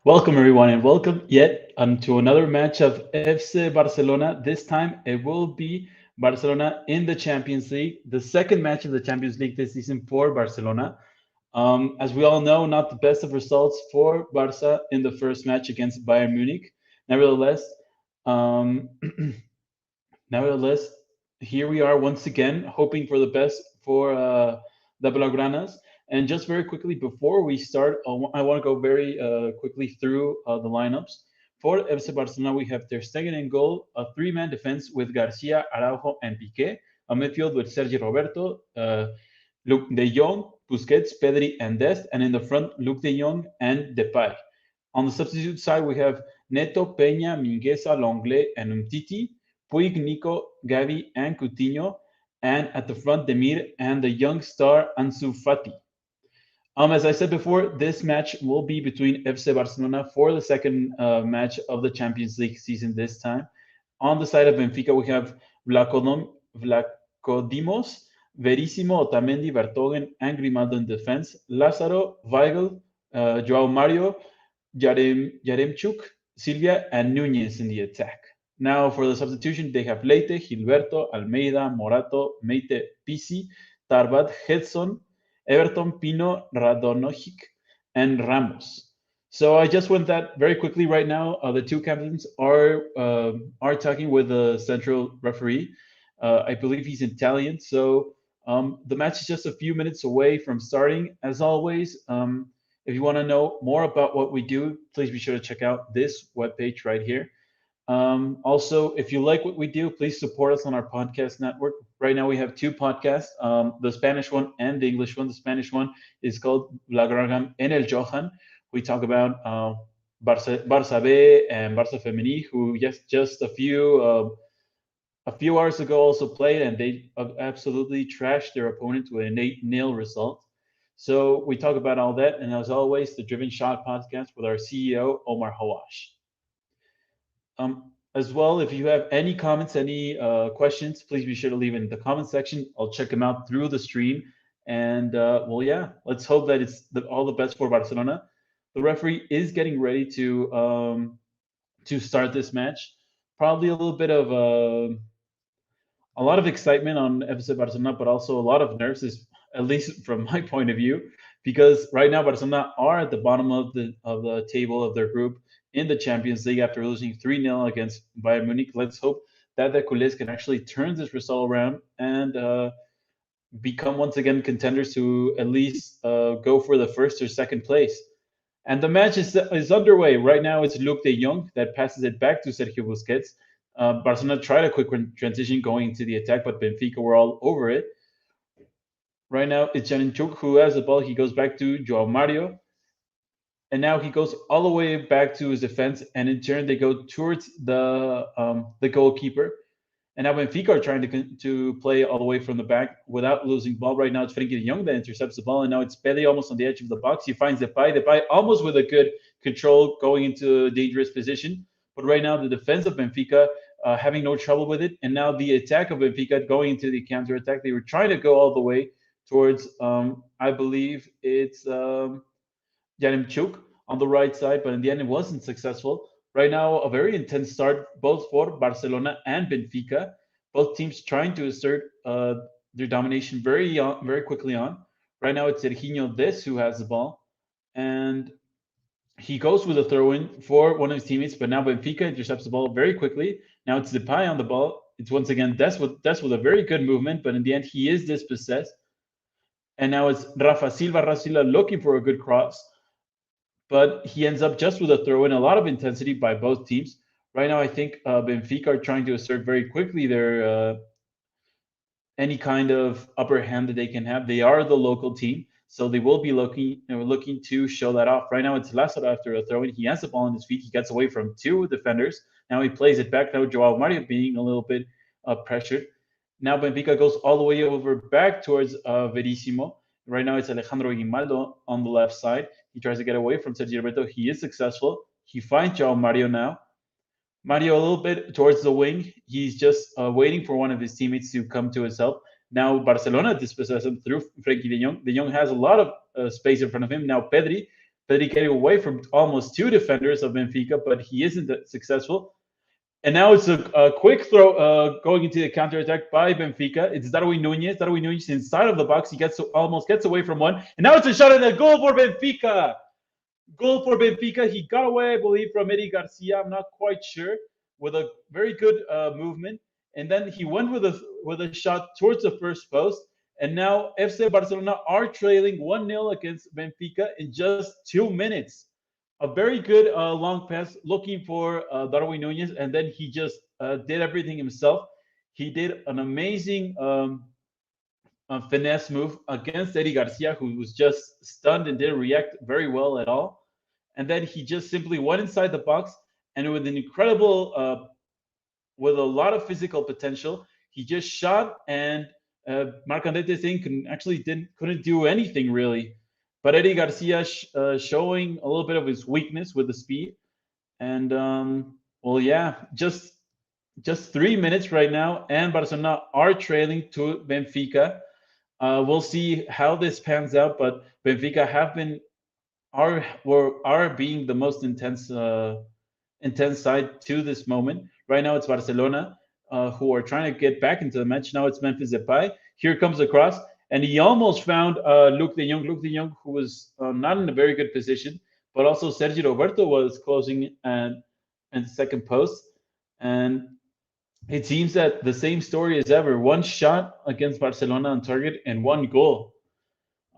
Welcome, everyone, and welcome yet to another match of FC Barcelona. This time it will be Barcelona in the Champions League, the second match of the Champions League this season for Barcelona. As we all know, not the best of results for Barca in the first match against Bayern Munich. Nevertheless, um, Nevertheless, here we are once again, hoping for the best for the Blaugranas. And just very quickly before we start, I want to go very quickly through the lineups. For FC Barcelona, we have Ter Stegen in goal, a three-man defense with Garcia, Araujo, and Piqué, a midfield with Sergi Roberto, Luke De Jong, Busquets, Pedri, and Dest, and in the front, Luke De Jong and Depay. On the substitute side, we have Neto, Peña, Mingueza, Longley, and Umtiti. Puig, Nico, Gavi, and Coutinho, and at the front, Demir and the young star Ansu Fati. As I said before, this match will be between FC Barcelona for the second match of the Champions League season this time. On the side of Benfica, we have Vlachodimos, Verissimo, Otamendi, Vertonghen, and Grimaldo in defense, Lázaro, Weigl, Joao Mario, Yaremchuk, Silvia, and Nunez in the attack. Now, for the substitution, they have Leite, Gilberto, Almeida, Morato, Meite, Pisi, Tarbat, Hedson, Everton, Pino, Radonojic, and Ramos. So I just went that very quickly right now. The two captains are talking with the central referee. I believe he's Italian. So the match is just a few minutes away from starting. As always, if you want to know more about what we do, please be sure to check out this webpage right here. Also, if you like what we do, please support us on our podcast network. Right now, we have two podcasts, the Spanish one and the English one. The Spanish one is called Blaugranagram en el Johan. We talk about Barça B and Barça Femení, who just a few hours ago also played, and they absolutely trashed their opponent with an 8-0 result. So we talk about all that, and as always, the Driven Shot podcast with our CEO, Omar Hawash. As well, if you have any comments, any questions, please be sure to leave it in the comment section. I'll check them out through the stream. And let's hope that it's all the best for Barcelona. The referee is getting ready to start this match. Probably a little bit of a lot of excitement on FC Barcelona, but also a lot of nerves, at least from my point of view, because right now Barcelona are at the bottom of the table of their group in the Champions League after losing 3-0 against Bayern Munich. Let's hope that the culés can actually turn this result around and become once again contenders to at least go for the first or second place. And the match is underway. Right now, it's Luke de Jong that passes it back to Sergio Busquets. Barcelona tried a quick transition going into the attack, but Benfica were all over it. Right now, it's Yaremchuk who has the ball. He goes back to Joao Mario. And now he goes all the way back to his defense, and in turn they go towards the goalkeeper. And now Benfica are trying to play all the way from the back without losing ball. Right now it's Frenkie de Jong that intercepts the ball, and now it's Pedri almost on the edge of the box. He finds Depay almost with a good control going into a dangerous position. But right now the defense of Benfica having no trouble with it, and now the attack of Benfica going into the counter attack. They were trying to go all the way towards I believe it's Yaremchuk on the right side, but in the end it wasn't successful. Right now, a very intense start both for Barcelona and Benfica. Both teams trying to assert their domination very quickly on. Right now, it's Serginho Dest who has the ball, and he goes with a throw-in for one of his teammates, but now Benfica intercepts the ball very quickly. Now it's Depay on the ball. It's once again Dest with a very good movement, but in the end he is dispossessed. And now it's Rafa Silva looking for a good cross, but he ends up just with a throw-in. A lot of intensity by both teams. Right now, I think Benfica are trying to assert very quickly their any kind of upper hand that they can have. They are the local team, so they will be looking to show that off. Right now, it's Lázaro after a throw-in. He has the ball on his feet. He gets away from two defenders. Now he plays it back. Now Joao Mario being a little bit pressured. Now Benfica goes all the way over back towards Verissimo. Right now, it's Alejandro Grimaldo on the left side. He tries to get away from Sergio Roberto. He is successful. He finds Joao Mario now. Mario a little bit towards the wing. He's just waiting for one of his teammates to come to his help. Now Barcelona dispossesses him through Frenkie de Jong. De Jong has a lot of space in front of him. Now Pedri Pedri getting away from almost 2 defenders of Benfica, but he isn't successful. And now it's a quick throw going into the counterattack by Benfica. It's Darwin Nunez. Darwin Nunez inside of the box. He almost gets away from one. And now it's a shot and a goal for Benfica. Goal for Benfica. He got away, I believe, from Eddie Garcia. I'm not quite sure. With a very good movement. And then he went with a shot towards the first post. And now FC Barcelona are trailing 1-0 against Benfica in just 2 minutes. A very good long pass looking for Darwin Nunez, and then he just did everything himself. He did an amazing finesse move against Eddie Garcia, who was just stunned and didn't react very well at all. And then he just simply went inside the box, and with an incredible, with a lot of physical potential, he just shot, and Marc-André couldn't do anything really. But Eddie Garcia showing a little bit of his weakness with the speed. And, well, yeah, just 3 minutes right now, and Barcelona are trailing to Benfica. We'll see how this pans out, but Benfica are being the most intense side to this moment. Right now, it's Barcelona who are trying to get back into the match. Now it's Memphis Depay. Here comes the cross. And he almost found Luuk de Jong, who was not in a very good position, but also Sergi Roberto was closing in the second post. And it seems that the same story as ever. 1 shot against Barcelona on target and 1 goal.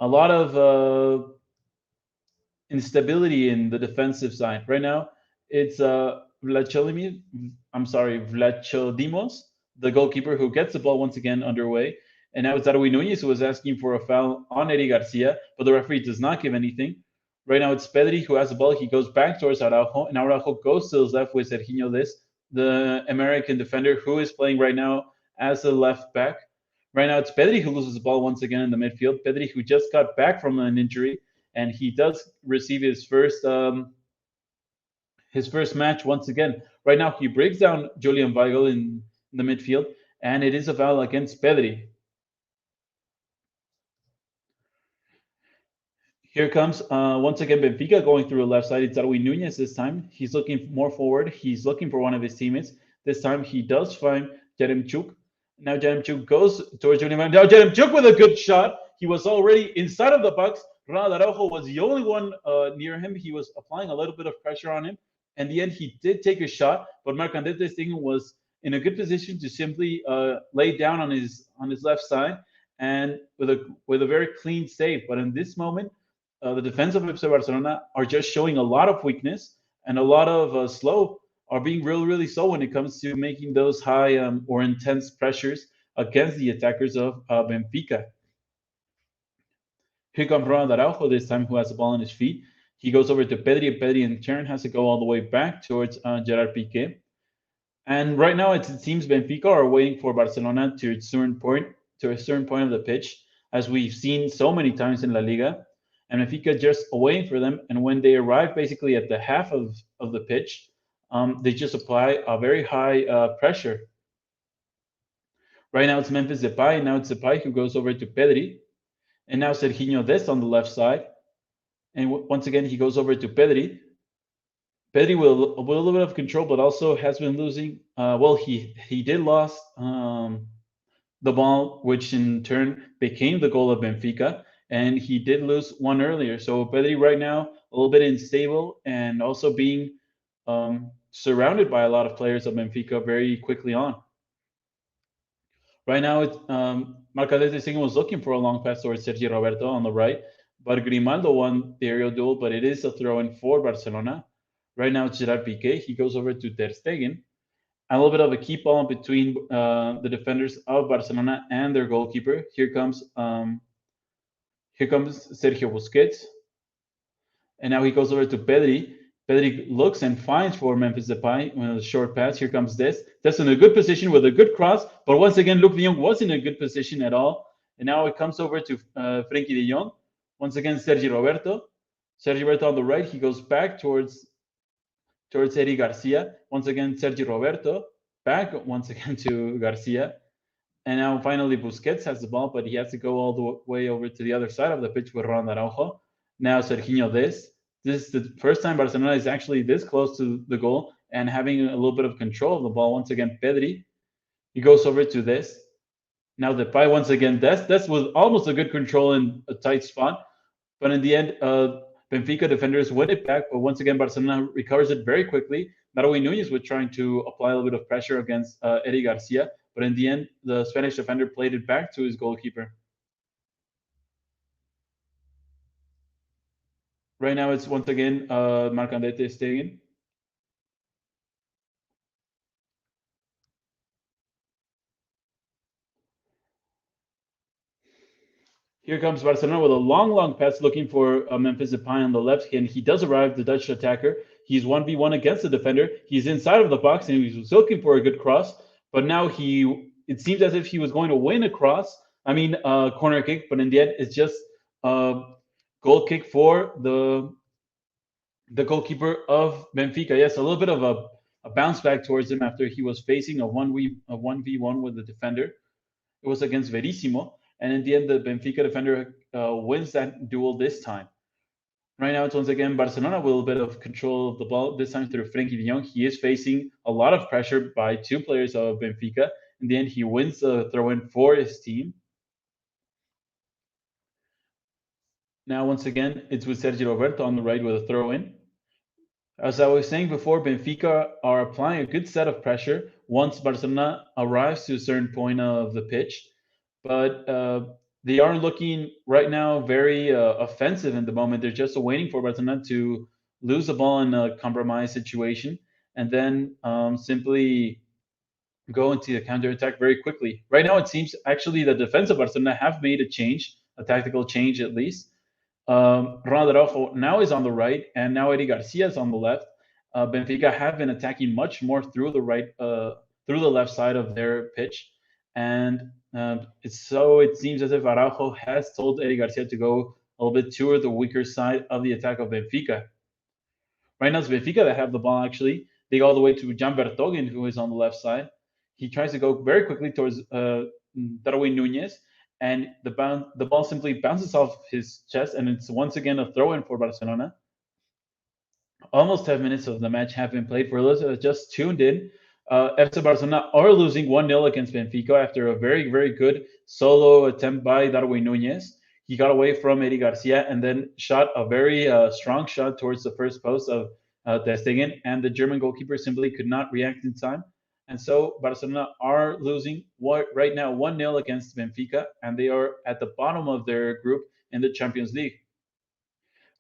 A lot of instability in the defensive side. Right now, it's Vlachodimos, the goalkeeper, who gets the ball once again underway. And now it's Darwin Nunez who was asking for a foul on Eddie Garcia, but the referee does not give anything. Right now it's Pedri who has the ball. He goes back towards Araujo, and Araujo goes to his left with Serginho Dest, the American defender who is playing right now as a left back. Right now it's Pedri who loses the ball once again in the midfield. Pedri who just got back from an injury, and he does receive his first match once again. Right now he breaks down Julian Weigl in the midfield, and it is a foul against Pedri. Here comes once again Benfica going through the left side. It's Darwin Nunez this time. He's looking more forward. He's looking for one of his teammates. This time he does find Yaremchuk. Now Yaremchuk goes towards Julian Weigl. Now Yaremchuk with a good shot. He was already inside of the box. Ronald Araujo was the only one near him. He was applying a little bit of pressure on him. In the end, he did take a shot, but Marc-André ter Stegen was in a good position to simply lay down on his left side and with a very clean save. But in this moment, the defense of FC Barcelona are just showing a lot of weakness, and a lot of slow, are being really, really slow when it comes to making those high or intense pressures against the attackers of Benfica. Here comes Ronald Araujo this time, who has the ball on his feet. He goes over to Pedri, and Pedri in turn has to go all the way back towards Gerard Piqué. And right now, it seems Benfica are waiting for Barcelona to a certain point of the pitch, as we've seen so many times in La Liga. And Benfica just waiting for them. And when they arrive basically at the half of the pitch, they just apply a very high pressure. Right now, it's Memphis Depay. Now it's Depay who goes over to Pedri. And now Serginho Dest on the left side. And once again, he goes over to Pedri. Pedri with a little bit of control, but also has been losing. He did lost the ball, which in turn became the goal of Benfica. And he did lose one earlier. So Pedri right now, a little bit unstable, and also being surrounded by a lot of players of Benfica very quickly on. Right now, Marc-André ter Stegen was looking for a long pass towards Sergi Roberto on the right, but Grimaldo won the aerial duel, but it is a throw-in for Barcelona. Right now, it's Gerard Piqué. He goes over to Ter Stegen. A little bit of a keep ball between the defenders of Barcelona and their goalkeeper. Here comes Sergio Busquets. And now he goes over to Pedri. Pedri looks and finds for Memphis Depay with a short pass. Here comes Dest. Dest in a good position with a good cross. But once again, Luuk de Jong wasn't in a good position at all. And now it comes over to Frenkie de Jong. Once again, Sergi Roberto. Sergi Roberto on the right. He goes back towards Eddie Garcia. Once again, Sergi Roberto. Back once again to Garcia. And now finally Busquets has the ball, but he has to go all the way over to the other side of the pitch with Ronald Araujo. Now Serginho Dest. This is the first time Barcelona is actually this close to the goal and having a little bit of control of the ball. Once again, Pedri, he goes over to this. Now Depay once again. That's was almost a good control in a tight spot, but in the end, Benfica defenders win it back. But once again, Barcelona recovers it very quickly. Darwin Nunez was trying to apply a little bit of pressure against Eddie Garcia, but in the end, the Spanish defender played it back to his goalkeeper. Right now, it's once again Marc-André ter Stegen. Here comes Barcelona with a long, long pass looking for Memphis Depay on the left, and he does arrive, the Dutch attacker. He's 1v1 against the defender. He's inside of the box, and he was looking for a good cross, but now it seems as if he was going to win a corner kick, but in the end, it's just a goal kick for the goalkeeper of Benfica. Yes, a little bit of a bounce back towards him after he was facing a 1v1 with the defender. It was against Verissimo. And in the end, the Benfica defender wins that duel this time. Right now, it's once again Barcelona with a little bit of control of the ball, this time through Frenkie de Jong. He is facing a lot of pressure by two players of Benfica. In the end, he wins the throw-in for his team. Now, once again, it's with Sergio Roberto on the right with a throw-in. As I was saying before, Benfica are applying a good set of pressure once Barcelona arrives to a certain point of the pitch. But they are looking right now very offensive in the moment. They're just waiting for Barcelona to lose the ball in a compromised situation and then simply go into the counterattack very quickly. Right now, it seems actually the defense of Barcelona have made a change, a tactical change at least. Ronald Araujo now is on the right, and now Eddie Garcia is on the left. Benfica have been attacking much more through the left side of their pitch, and it seems as if Araujo has told Eddie Garcia to go a little bit toward the weaker side of the attack of Benfica. Right now, it's Benfica that have the ball. Actually, they go all the way to Jan Vertonghen, who is on the left side. He tries to go very quickly towards Darwin Nunez, and the ball simply bounces off his chest, and it's once again a throw-in for Barcelona. Almost 10 minutes of the match have been played. For those that just tuned in, FC Barcelona are losing 1-0 against Benfica after a very, very good solo attempt by Darwin Nunez. He got away from Eddie Garcia and then shot a very strong shot towards the first post of ter Stegen, and the German goalkeeper simply could not react in time. And so Barcelona are losing right now 1-0 against Benfica, and they are at the bottom of their group in the Champions League.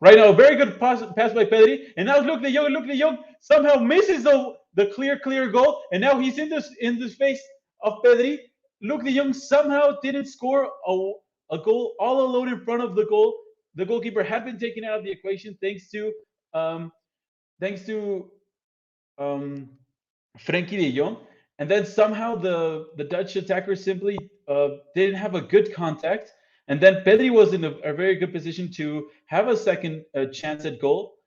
Right now, a very good pass by Pedri, and now look, De Jong somehow misses the clear goal, and now he's in the face of Pedri. Luke De Jong somehow didn't score a goal all alone in front of the goal. The goalkeeper had been taken out of the equation thanks to Frenkie de Jong, and then somehow the Dutch attacker simply didn't have a good contact, and then Pedri was in a very good position to have a second chance at goal.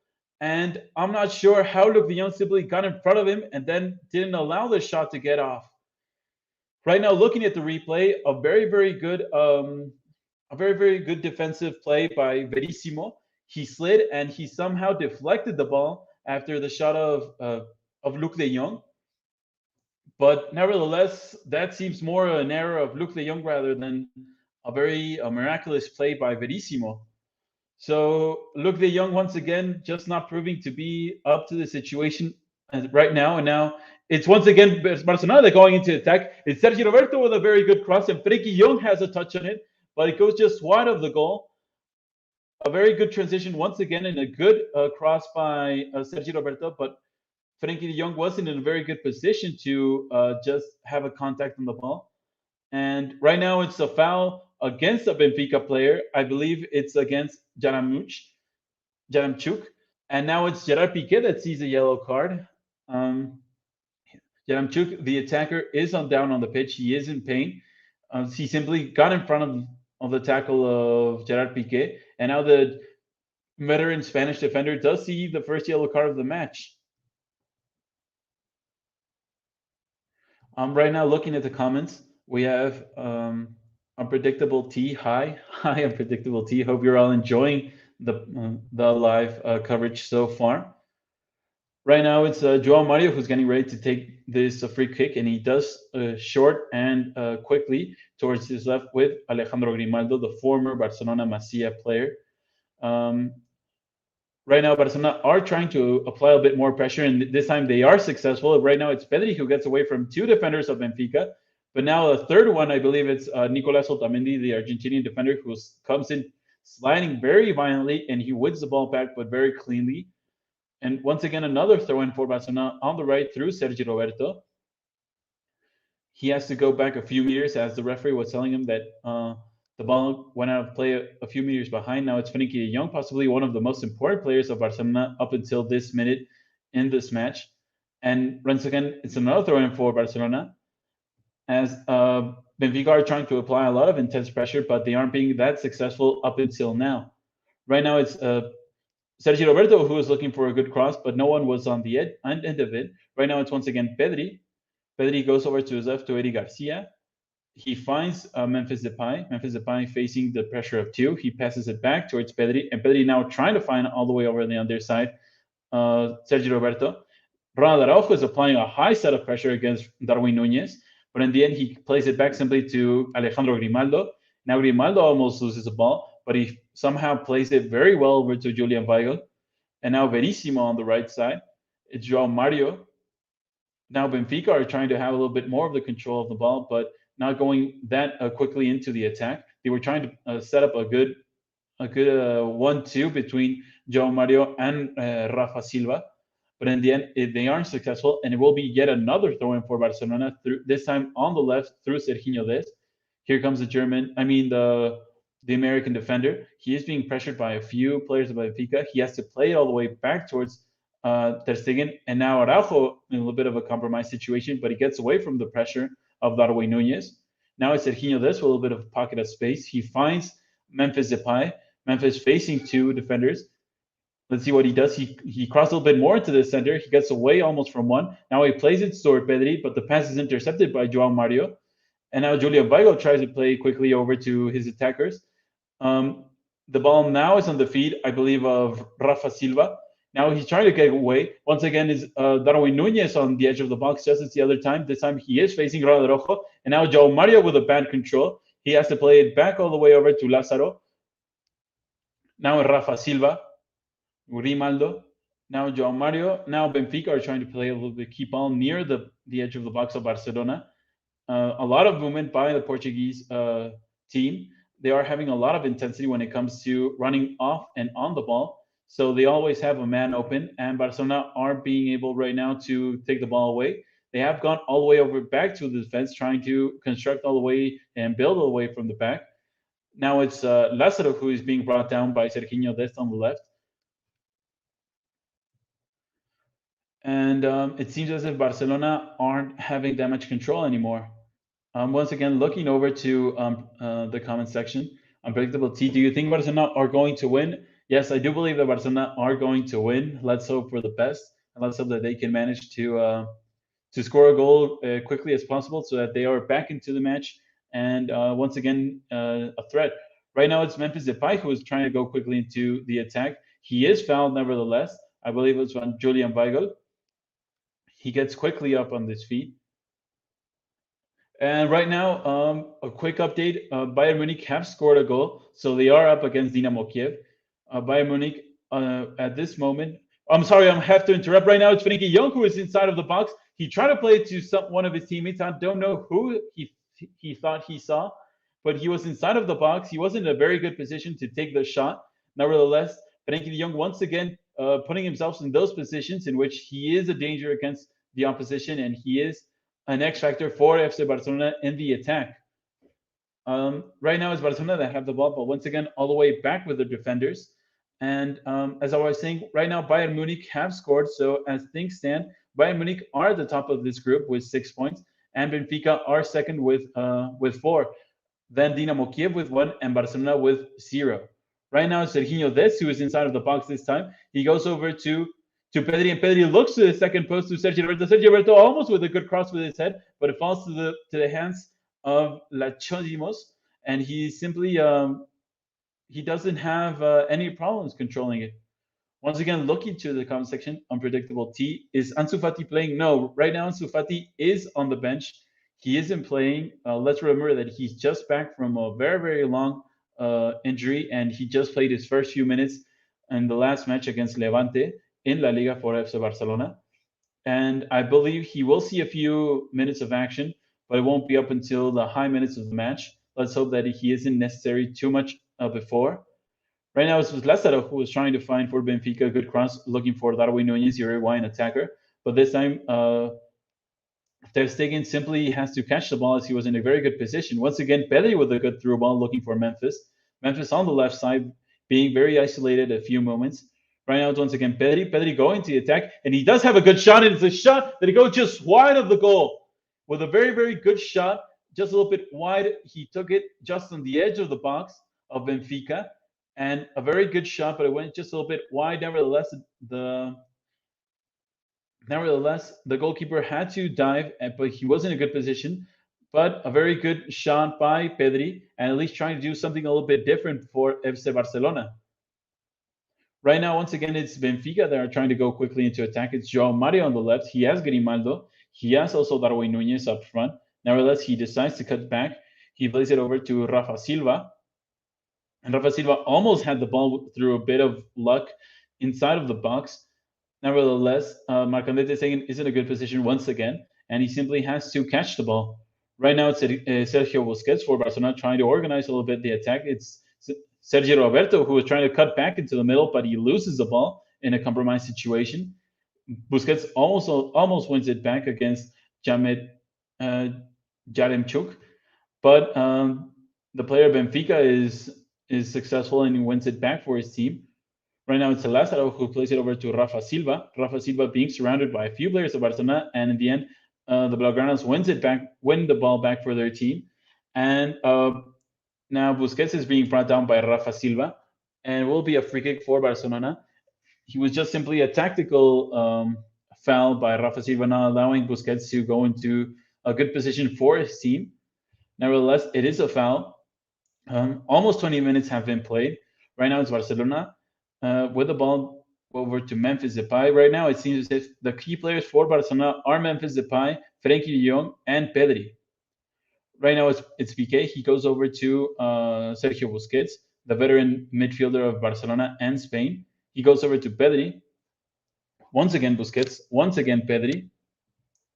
And I'm not sure how Luke de Jong simply got in front of him and then didn't allow the shot to get off. Right now, looking at the replay, a very, very good defensive play by Verissimo. He slid and he somehow deflected the ball after the shot of Luke de Jong. But nevertheless, that seems more an error of Luke de Jong rather than a very miraculous play by Verissimo. So Luke de Jong once again just not proving to be up to the situation right now. And now it's once again Barcelona going into attack. It's Sergio Roberto with a very good cross, and Frenkie de Jong has a touch on it, but it goes just wide of the goal. A very good transition once again, and a good cross by Sergio Roberto, but Frenkie de Jong wasn't in a very good position to just have a contact on the ball. And right now it's a foul against a Benfica player. I believe it's against Jaramchuk. And now it's Gerard Piqué that sees a yellow card. Jaramchuk, the attacker, is down on the pitch. He is in pain. He simply got in front of the tackle of Gerard Piqué. And now the veteran Spanish defender does see the first yellow card of the match. Right now, looking at the comments, we have Unpredictable T. Hi, Unpredictable T. Hope you're all enjoying the live coverage so far. Right now, it's Joao Mario who's getting ready to take this free kick, and he does short and quickly towards his left with Alejandro Grimaldo, the former Barcelona Masia player. Right now, Barcelona are trying to apply a bit more pressure, and this time they are successful. Right now, it's Pedri who gets away from two defenders of Benfica, but now the third one, I believe it's Nicolas Otamendi, the Argentinian defender, who comes in sliding very violently, and he wins the ball back, but very cleanly. And once again, another throw-in for Barcelona on the right through Sergi Roberto. He has to go back a few meters, as the referee was telling him that the ball went out of play a few meters behind. Now it's Frenkie de Jong, possibly one of the most important players of Barcelona up until this minute in this match. And once again, it's another throw-in for Barcelona, as Benfica are trying to apply a lot of intense pressure, but they aren't being that successful up until now. Right now, it's Sergi Roberto who is looking for a good cross, but no one was on the end of it. Right now, it's once again Pedri. Pedri goes over to his left to Eddie Garcia. He finds Memphis Depay. Memphis Depay facing the pressure of two. He passes it back towards Pedri, and Pedri now trying to find all the way over on the underside Sergi Roberto. Ronald Araujo is applying a high set of pressure against Darwin Nunez, but in the end, he plays it back simply to Alejandro Grimaldo. Now Grimaldo almost loses the ball, but he somehow plays it very well over to Julian Weigl. And now Verissimo on the right side. It's Joao Mario. Now Benfica are trying to have a little bit more of the control of the ball, but not going that quickly into the attack. They were trying to set up a good 1-2 between Joao Mario and Rafa Silva. But in the end, they aren't successful, and it will be yet another throw-in for Barcelona, this time on the left through Serginho Dest. Here comes the American defender. He is being pressured by a few players of Benfica. He has to play it all the way back towards Ter Stegen, and now Araujo in a little bit of a compromised situation, but he gets away from the pressure of Darwin Nunez. Now it's Serginho Dest with a little bit of a pocket of space. He finds Memphis Depay. Memphis facing two defenders. Let's see what he does. He crosses a little bit more into the center. He gets away almost from one. Now he plays it toward Pedri, but the pass is intercepted by Joao Mario. And now Julian Weigl tries to play quickly over to his attackers. The ball now is on the feet, I believe, of Rafa Silva. Now he's trying to get away. Once again, is Darwin Nunez on the edge of the box, just as the other time. This time he is facing Ronald Araujo. And now Joao Mario with a bad control. He has to play it back all the way over to Lázaro. Now Rafa Silva. Grimaldo, now Joao Mario. Now Benfica are trying to play a little bit, keep on near the edge of the box of Barcelona. A lot of movement by the Portuguese team. They are having a lot of intensity when it comes to running off and on the ball. So they always have a man open, and Barcelona aren't being able right now to take the ball away. They have gone all the way over back to the defense, trying to construct all the way and build all the way from the back. Now it's Lázaro who is being brought down by Serginho Dest on the left. And it seems as if Barcelona aren't having that much control anymore. Once again, looking over to the comment section, Unpredictable T, do you think Barcelona are going to win? Yes, I do believe that Barcelona are going to win. Let's hope for the best, and let's hope that they can manage to score a goal quickly as possible, so that they are back into the match and once again a threat. Right now, it's Memphis Depay who is trying to go quickly into the attack. He is fouled, nevertheless. I believe it's on Julian Weigl. He gets quickly up on his feet. And right now, a quick update. Bayern Munich have scored a goal, so they are up against Dynamo Kiev. Bayern Munich, at this moment, I'm sorry, I have to interrupt right now. It's Frenkie de Jong who is inside of the box. He tried to play it to one of his teammates. I don't know who he thought he saw, but he was inside of the box. He wasn't in a very good position to take the shot. Nevertheless, Frenkie de Jong once again putting himself in those positions in which he is a danger against the opposition, and he is an X factor for FC Barcelona in the attack. Right now, it's Barcelona that have the ball, but once again, all the way back with the defenders. And as I was saying, right now, Bayern Munich have scored. So as things stand, Bayern Munich are at the top of this group with 6 points, and Benfica are second with 4. Then Dynamo Kiev with 1, and Barcelona with 0. Right now, Serginho Dest, who is inside of the box this time, he goes over to Pedri, and Pedri looks to the second post to Sergio Roberto. Sergio Roberto almost with a good cross with his head, but it falls to the hands of Lachonimos, and he simply he doesn't have any problems controlling it. Once again, looking to the comment section, unpredictable T. Is Ansu Fati playing? No, right now Ansu Fati is on the bench. He isn't playing. Let's remember that he's just back from a very, very long injury, and he just played his first few minutes in the last match against Levante in La Liga for FC Barcelona. And I believe he will see a few minutes of action, but it won't be up until the high minutes of the match. Let's hope that he isn't necessary too much before. Right now, it's Lázaro who was trying to find for Benfica a good cross, looking for Darwin Núñez, Uruguayan attacker. But this time, Ter Stegen simply has to catch the ball as he was in a very good position. Once again, Pedri with a good through ball, looking for Memphis. Memphis on the left side, being very isolated a few moments. Right now, it's once again Pedri. Pedri going to the attack, and he does have a good shot, and it's a shot that he goes just wide of the goal. With a very, very good shot, just a little bit wide. He took it just on the edge of the box of Benfica, and a very good shot, but it went just a little bit wide. Nevertheless, the goalkeeper had to dive, but he was in a good position. But a very good shot by Pedri, and at least trying to do something a little bit different for FC Barcelona. Right now, once again, it's Benfica that are trying to go quickly into attack. It's Joao Mario on the left. He has Grimaldo. He has also Darwin Núñez up front. Nevertheless, he decides to cut back. He plays it over to Rafa Silva. And Rafa Silva almost had the ball through a bit of luck inside of the box. Nevertheless, Marc-André Ter Stegen is in a good position once again, and he simply has to catch the ball. Right now, it's Sergio Busquets for Barcelona trying to organize a little bit the attack. It's Sergio Roberto who is trying to cut back into the middle, but he loses the ball in a compromised situation. Busquets almost wins it back against Jaremchuk, but the player Benfica is successful and he wins it back for his team. Right now, it's Lázaro who plays it over to Rafa Silva. Rafa Silva being surrounded by a few players of Barcelona, and in the end, the Blaugranas win the ball back for their team. And now Busquets is being brought down by Rafa Silva, and it will be a free kick for Barcelona. He was just simply a tactical foul by Rafa Silva, not allowing Busquets to go into a good position for his team. Nevertheless, it is a foul. Almost 20 minutes have been played. Right now, it's Barcelona with the ball over to Memphis Depay. Right now, it seems as if the key players for Barcelona are Memphis Depay, Frenkie de Jong, and Pedri. Right now, it's Piqué. He goes over to Sergio Busquets, the veteran midfielder of Barcelona and Spain. He goes over to Pedri. Once again, Busquets. Once again, Pedri.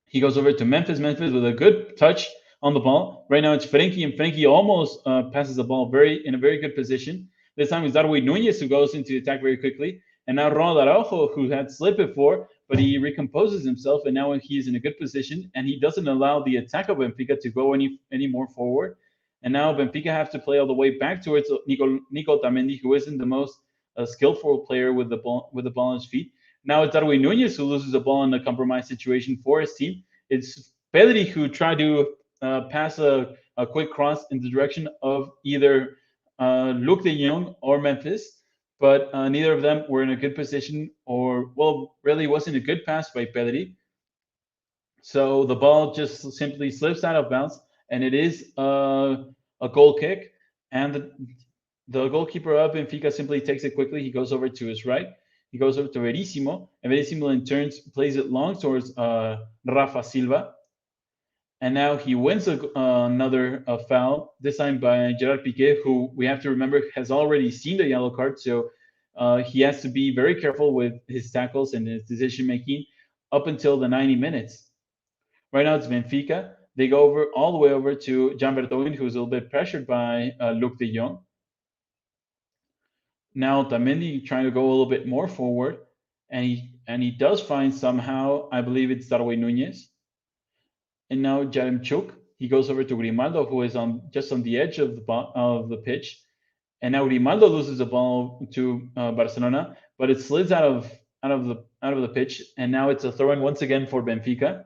He goes over to Memphis. Memphis with a good touch on the ball. Right now, it's Frenkie, and Frenkie almost passes the ball in a very good position. This time it's Darwin Núñez who goes into the attack very quickly. And now Ronald Araujo, who had slipped before, but he recomposes himself, and now he's in a good position, and he doesn't allow the attack of Benfica to go any more forward. And now Benfica have to play all the way back towards Nico Otamendi, who isn't the most skillful player with the ball on his feet. Now it's Darwin Núñez who loses the ball in a compromised situation for his team. It's Pedri who tried to pass a quick cross in the direction of either Luuk de Jong or Memphis, but neither of them were in a good position, or, well, really wasn't a good pass by Pedri. So the ball just simply slips out of bounds, and it is a goal kick. And the goalkeeper of Benfica simply takes it quickly. He goes over to his right. He goes over to Verissimo, and Verissimo in turn plays it long towards Rafa Silva. And now he wins another foul, this time by Gerard Piqué, who we have to remember has already seen the yellow card. So he has to be very careful with his tackles and his decision-making up until the 90 minutes. Right now it's Benfica. They go all the way over to Jan Vertonghen, who's a little bit pressured by Luuk de Jong. Now Otamendi trying to go a little bit more forward, and he does find somehow, I believe it's Darwin Núñez. And now Jaremchuk, he goes over to Grimaldo, who is just on the edge of the pitch. And now Grimaldo loses the ball to Barcelona, but it slides out of the pitch, and now it's a throw-in once again for Benfica.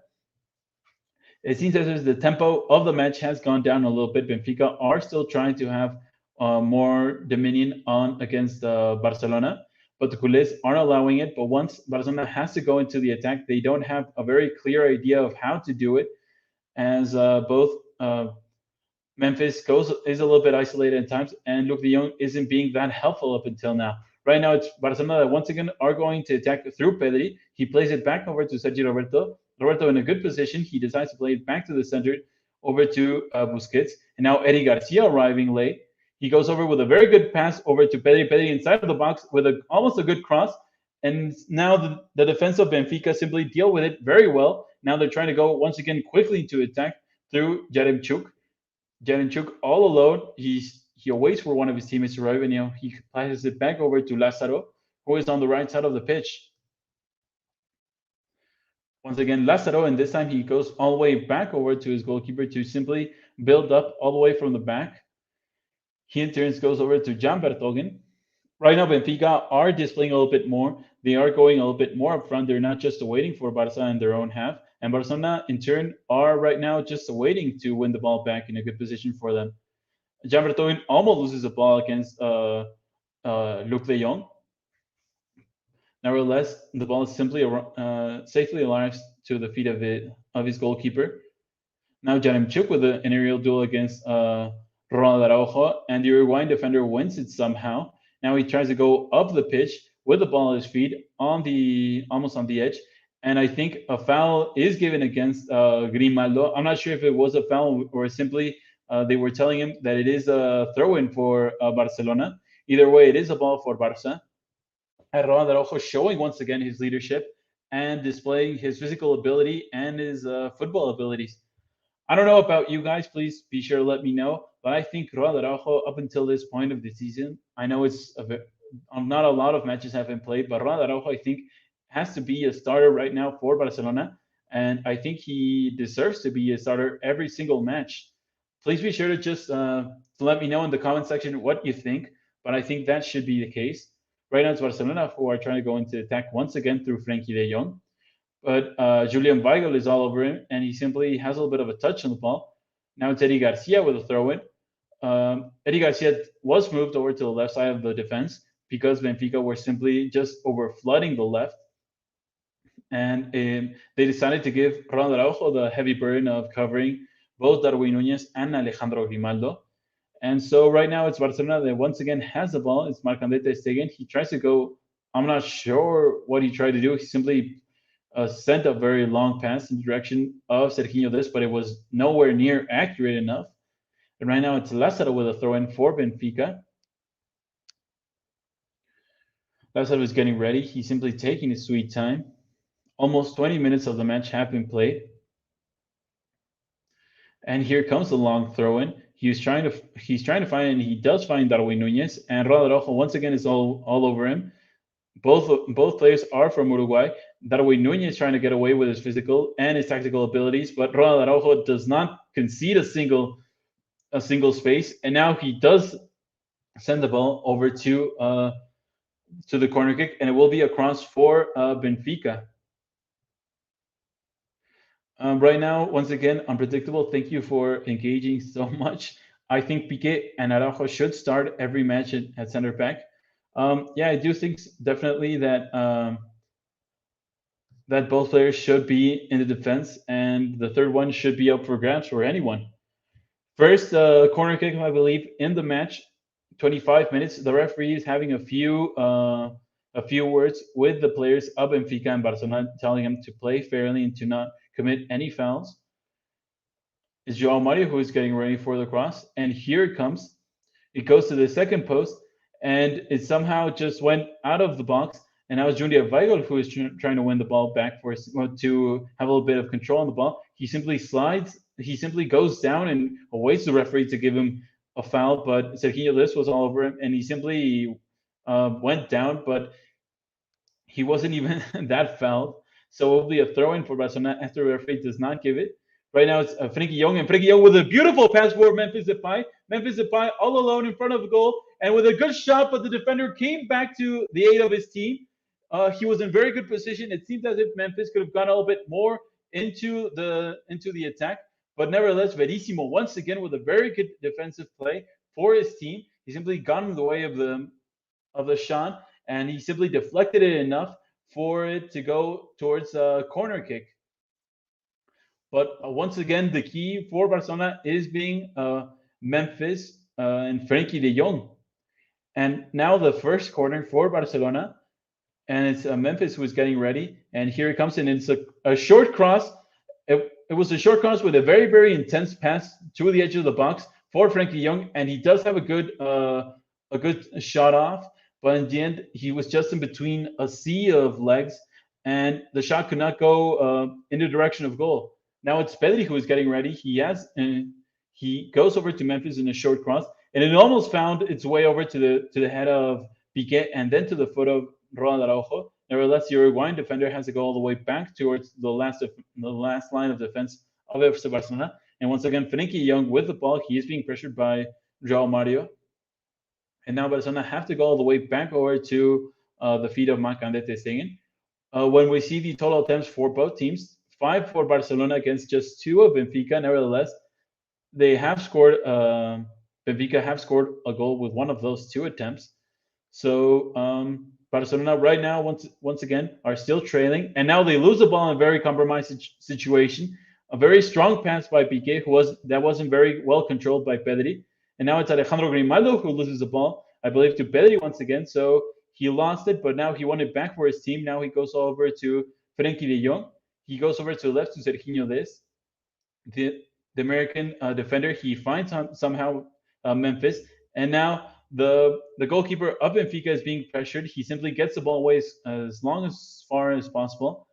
It seems as if the tempo of the match has gone down a little bit. Benfica are still trying to have more dominion against Barcelona, but the culés aren't allowing it. But once Barcelona has to go into the attack, they don't have a very clear idea of how to do it, as both Memphis is a little bit isolated at times, and Luke de Jong isn't being that helpful up until now. Right now, it's Barcelona that once again are going to attack through Pedri. He plays it back over to Sergio Roberto. Roberto in a good position. He decides to play it back to the center over to Busquets. And now Eddie Garcia arriving late. He goes over with a very good pass over to Pedri. Pedri inside of the box with almost a good cross. And now the defense of Benfica simply deal with it very well. Now they're trying to go once again quickly to attack through Jaremchuk. Jaremchuk all alone. He waits for one of his teammates to arrive, and he passes it back over to Lázaro, who is on the right side of the pitch. Once again, Lázaro, and this time he goes all the way back over to his goalkeeper to simply build up all the way from the back. He in turn goes over to Jan Vertonghen. Right now, Benfica are displaying a little bit more. They are going a little bit more up front. They're not just waiting for Barca in their own half. And Barcelona, in turn, are right now just waiting to win the ball back in a good position for them. Jan Vertonghen almost loses the ball against Luke de Jong. Nevertheless, the ball is simply safely arrives to the feet of his goalkeeper. Now Jaremchuk with an aerial duel against Ronald Araujo, and the Uruguayan defender wins it somehow. Now he tries to go up the pitch with the ball at his feet almost on the edge. And I think a foul is given against Grimaldo. I'm not sure if it was a foul or simply they were telling him that it is a throw-in for Barcelona. Either way, it is a ball for Barca. And Ronald Araujo showing once again his leadership and displaying his physical ability and his football abilities. I don't know about you guys. Please be sure to let me know. But I think Ronald Araujo, up until this point of the season, I know not a lot of matches have been played, but Ronald Araujo, I think, has to be a starter right now for Barcelona. And I think he deserves to be a starter every single match. Please be sure to just let me know in the comment section what you think. But I think that should be the case. Right now, it's Barcelona who are trying to go into attack once again through Frenkie de Jong. But Julian Weigl is all over him, and he simply has a little bit of a touch on the ball. Now it's Eddie Garcia with a throw-in. Eddie Garcia was moved over to the left side of the defense because Benfica were simply just over-flooding the left. And they decided to give Ronald Araujo the heavy burden of covering both Darwin Núñez and Alejandro Grimaldo. And so right now it's Barcelona that once again has the ball. It's Marc-André ter Stegen. He tries to go. I'm not sure what he tried to do. He simply sent a very long pass in the direction of Serginho Dest, but it was nowhere near accurate enough. And right now it's Lázaro with a throw-in for Benfica. Lázaro is getting ready. He's simply taking his sweet time. Almost 20 minutes of the match have been played. And here comes the long throw-in. He's trying to find, and he does find Darwin Núñez, and Ronald Araujo once again is all over him. Both players are from Uruguay. Darwin Núñez is trying to get away with his physical and his tactical abilities, but Ronald Araujo does not concede a single space, and now he does send the ball over to the corner kick, and it will be a cross for Benfica. Right now, once again, unpredictable. Thank you for engaging so much. I think Piqué and Araujo should start every match at center back. Yeah, I do think definitely that that both players should be in the defense, and the third one should be up for grabs for anyone. First corner kick, I believe, in the match, 25 minutes. The referee is having a few words with the players of Benfica and Barcelona, telling them to play fairly and to not commit any fouls. It's João Mario who is getting ready for the cross, and here it comes. It goes to the second post, and it somehow just went out of the box. And now it's Julian Weigl who is trying to win the ball back to have a little bit of control on the ball. He simply slides. He simply goes down and awaits the referee to give him a foul, but Serginho Dest was all over him, and he simply went down, but he wasn't even that fouled. So it will be a throw-in for Barcelona after the referee does not give it. Right now it's Frenkie de Jong, and Frenkie de Jong with a beautiful pass for Memphis Depay. Memphis Depay all alone in front of the goal, and with a good shot, but the defender came back to the aid of his team. He was in very good position. It seemed as if Memphis could have gone a little bit more into the attack, but nevertheless, Verissimo once again with a very good defensive play for his team. He simply got in the way of the shot, and he simply deflected it enough for it to go towards a corner kick. But once again, the key for Barcelona is being Memphis, and Frenkie de Jong. And now the first corner for Barcelona, and it's Memphis who is getting ready. And here it comes, and it's a short cross. It was a short cross with a very, very intense pass to the edge of the box for Frenkie de Jong, and he does have a good shot off, but in the end he was just in between a sea of legs, and the shot could not go in the direction of goal. Now it's Pedri who is getting ready. He goes over to Memphis in a short cross, and it almost found its way over to the head of Piqué and then to the foot of Ronald Araujo. Nevertheless, the Uruguayan defender has to go all the way back towards the last line of defense of FC Barcelona. And once again, Frenkie de Jong with the ball. He is being pressured by João Mario. And now Barcelona have to go all the way back over to the feet of Macandete Stegen. When we see the total attempts for both teams, 5 for Barcelona against just 2 of Benfica. Nevertheless, they have scored. Benfica have scored a goal with one of those 2 attempts. So Barcelona right now, once again, are still trailing, and now they lose the ball in a very compromised situation. A very strong pass by Piqué, that wasn't very well controlled by Pedri, and now it's Alejandro Grimaldo who loses the ball, I believe, to Pedri once again. So he lost it, but now he won it back for his team. Now he goes over to Frenkie de Jong. He goes over to the left to Serginho Dest, the American defender. He finds somehow Memphis, and now the goalkeeper of Benfica is being pressured. He simply gets the ball away as far as possible.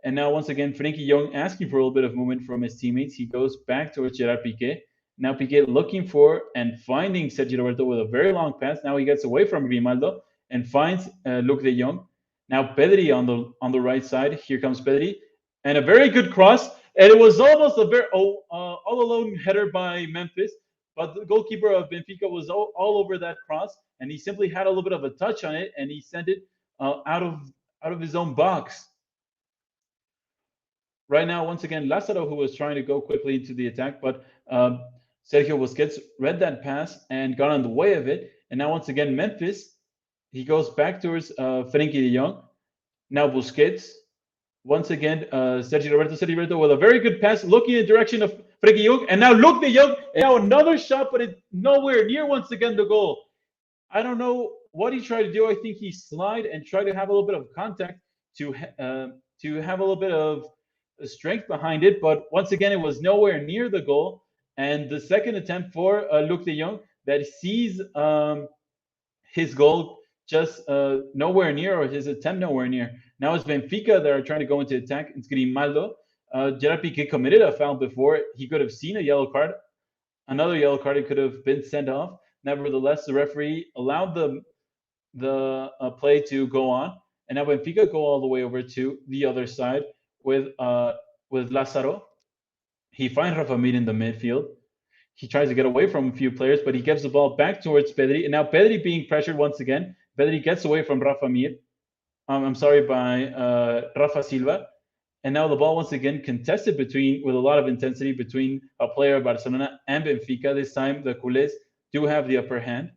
And now, once again, Frenkie de Jong asking for a little bit of movement from his teammates. He goes back towards Gerard Piqué. Now Piqué looking for and finding Sergio Roberto with a very long pass. Now he gets away from Grimaldo and finds Luc de Jong. Now Pedri on the right side. Here comes Pedri. And a very good cross. And it was almost a very all-alone header by Memphis. But the goalkeeper of Benfica was all over that cross, and he simply had a little bit of a touch on it, and he sent it out of his own box. Right now, once again, Lázaro, who was trying to go quickly into the attack, but Sergio Busquets read that pass and got on the way of it. And now, once again, Memphis, he goes back towards Frenkie de Jong. Now Busquets, once again, Sergio Roberto with a very good pass, looking in the direction of Frenkie de Jong, and now Luc de Jong, and now another shot, but it's nowhere near once again the goal. I don't know what he tried to do. I think he slid and tried to have a little bit of contact to have a little bit of strength behind it, but once again, it was nowhere near the goal. And the second attempt for Luc de Jong that sees his goal just nowhere near, or his attempt nowhere near. Now it's Benfica that are trying to go into attack. It's Grimaldo. Gerard Piqué committed a foul before. He could have seen a yellow card. Another yellow card, it could have been sent off. Nevertheless, the referee allowed the play to go on. And now Benfica go all the way over to the other side with Lázaro. He finds Rafa Mir in the midfield. He tries to get away from a few players, but he gives the ball back towards Pedri. And now Pedri being pressured once again. Pedri gets away from Rafa Mir. By Rafa Silva. And now the ball once again contested with a lot of intensity between a player of Barcelona and Benfica. This time the culés do have the upper hand.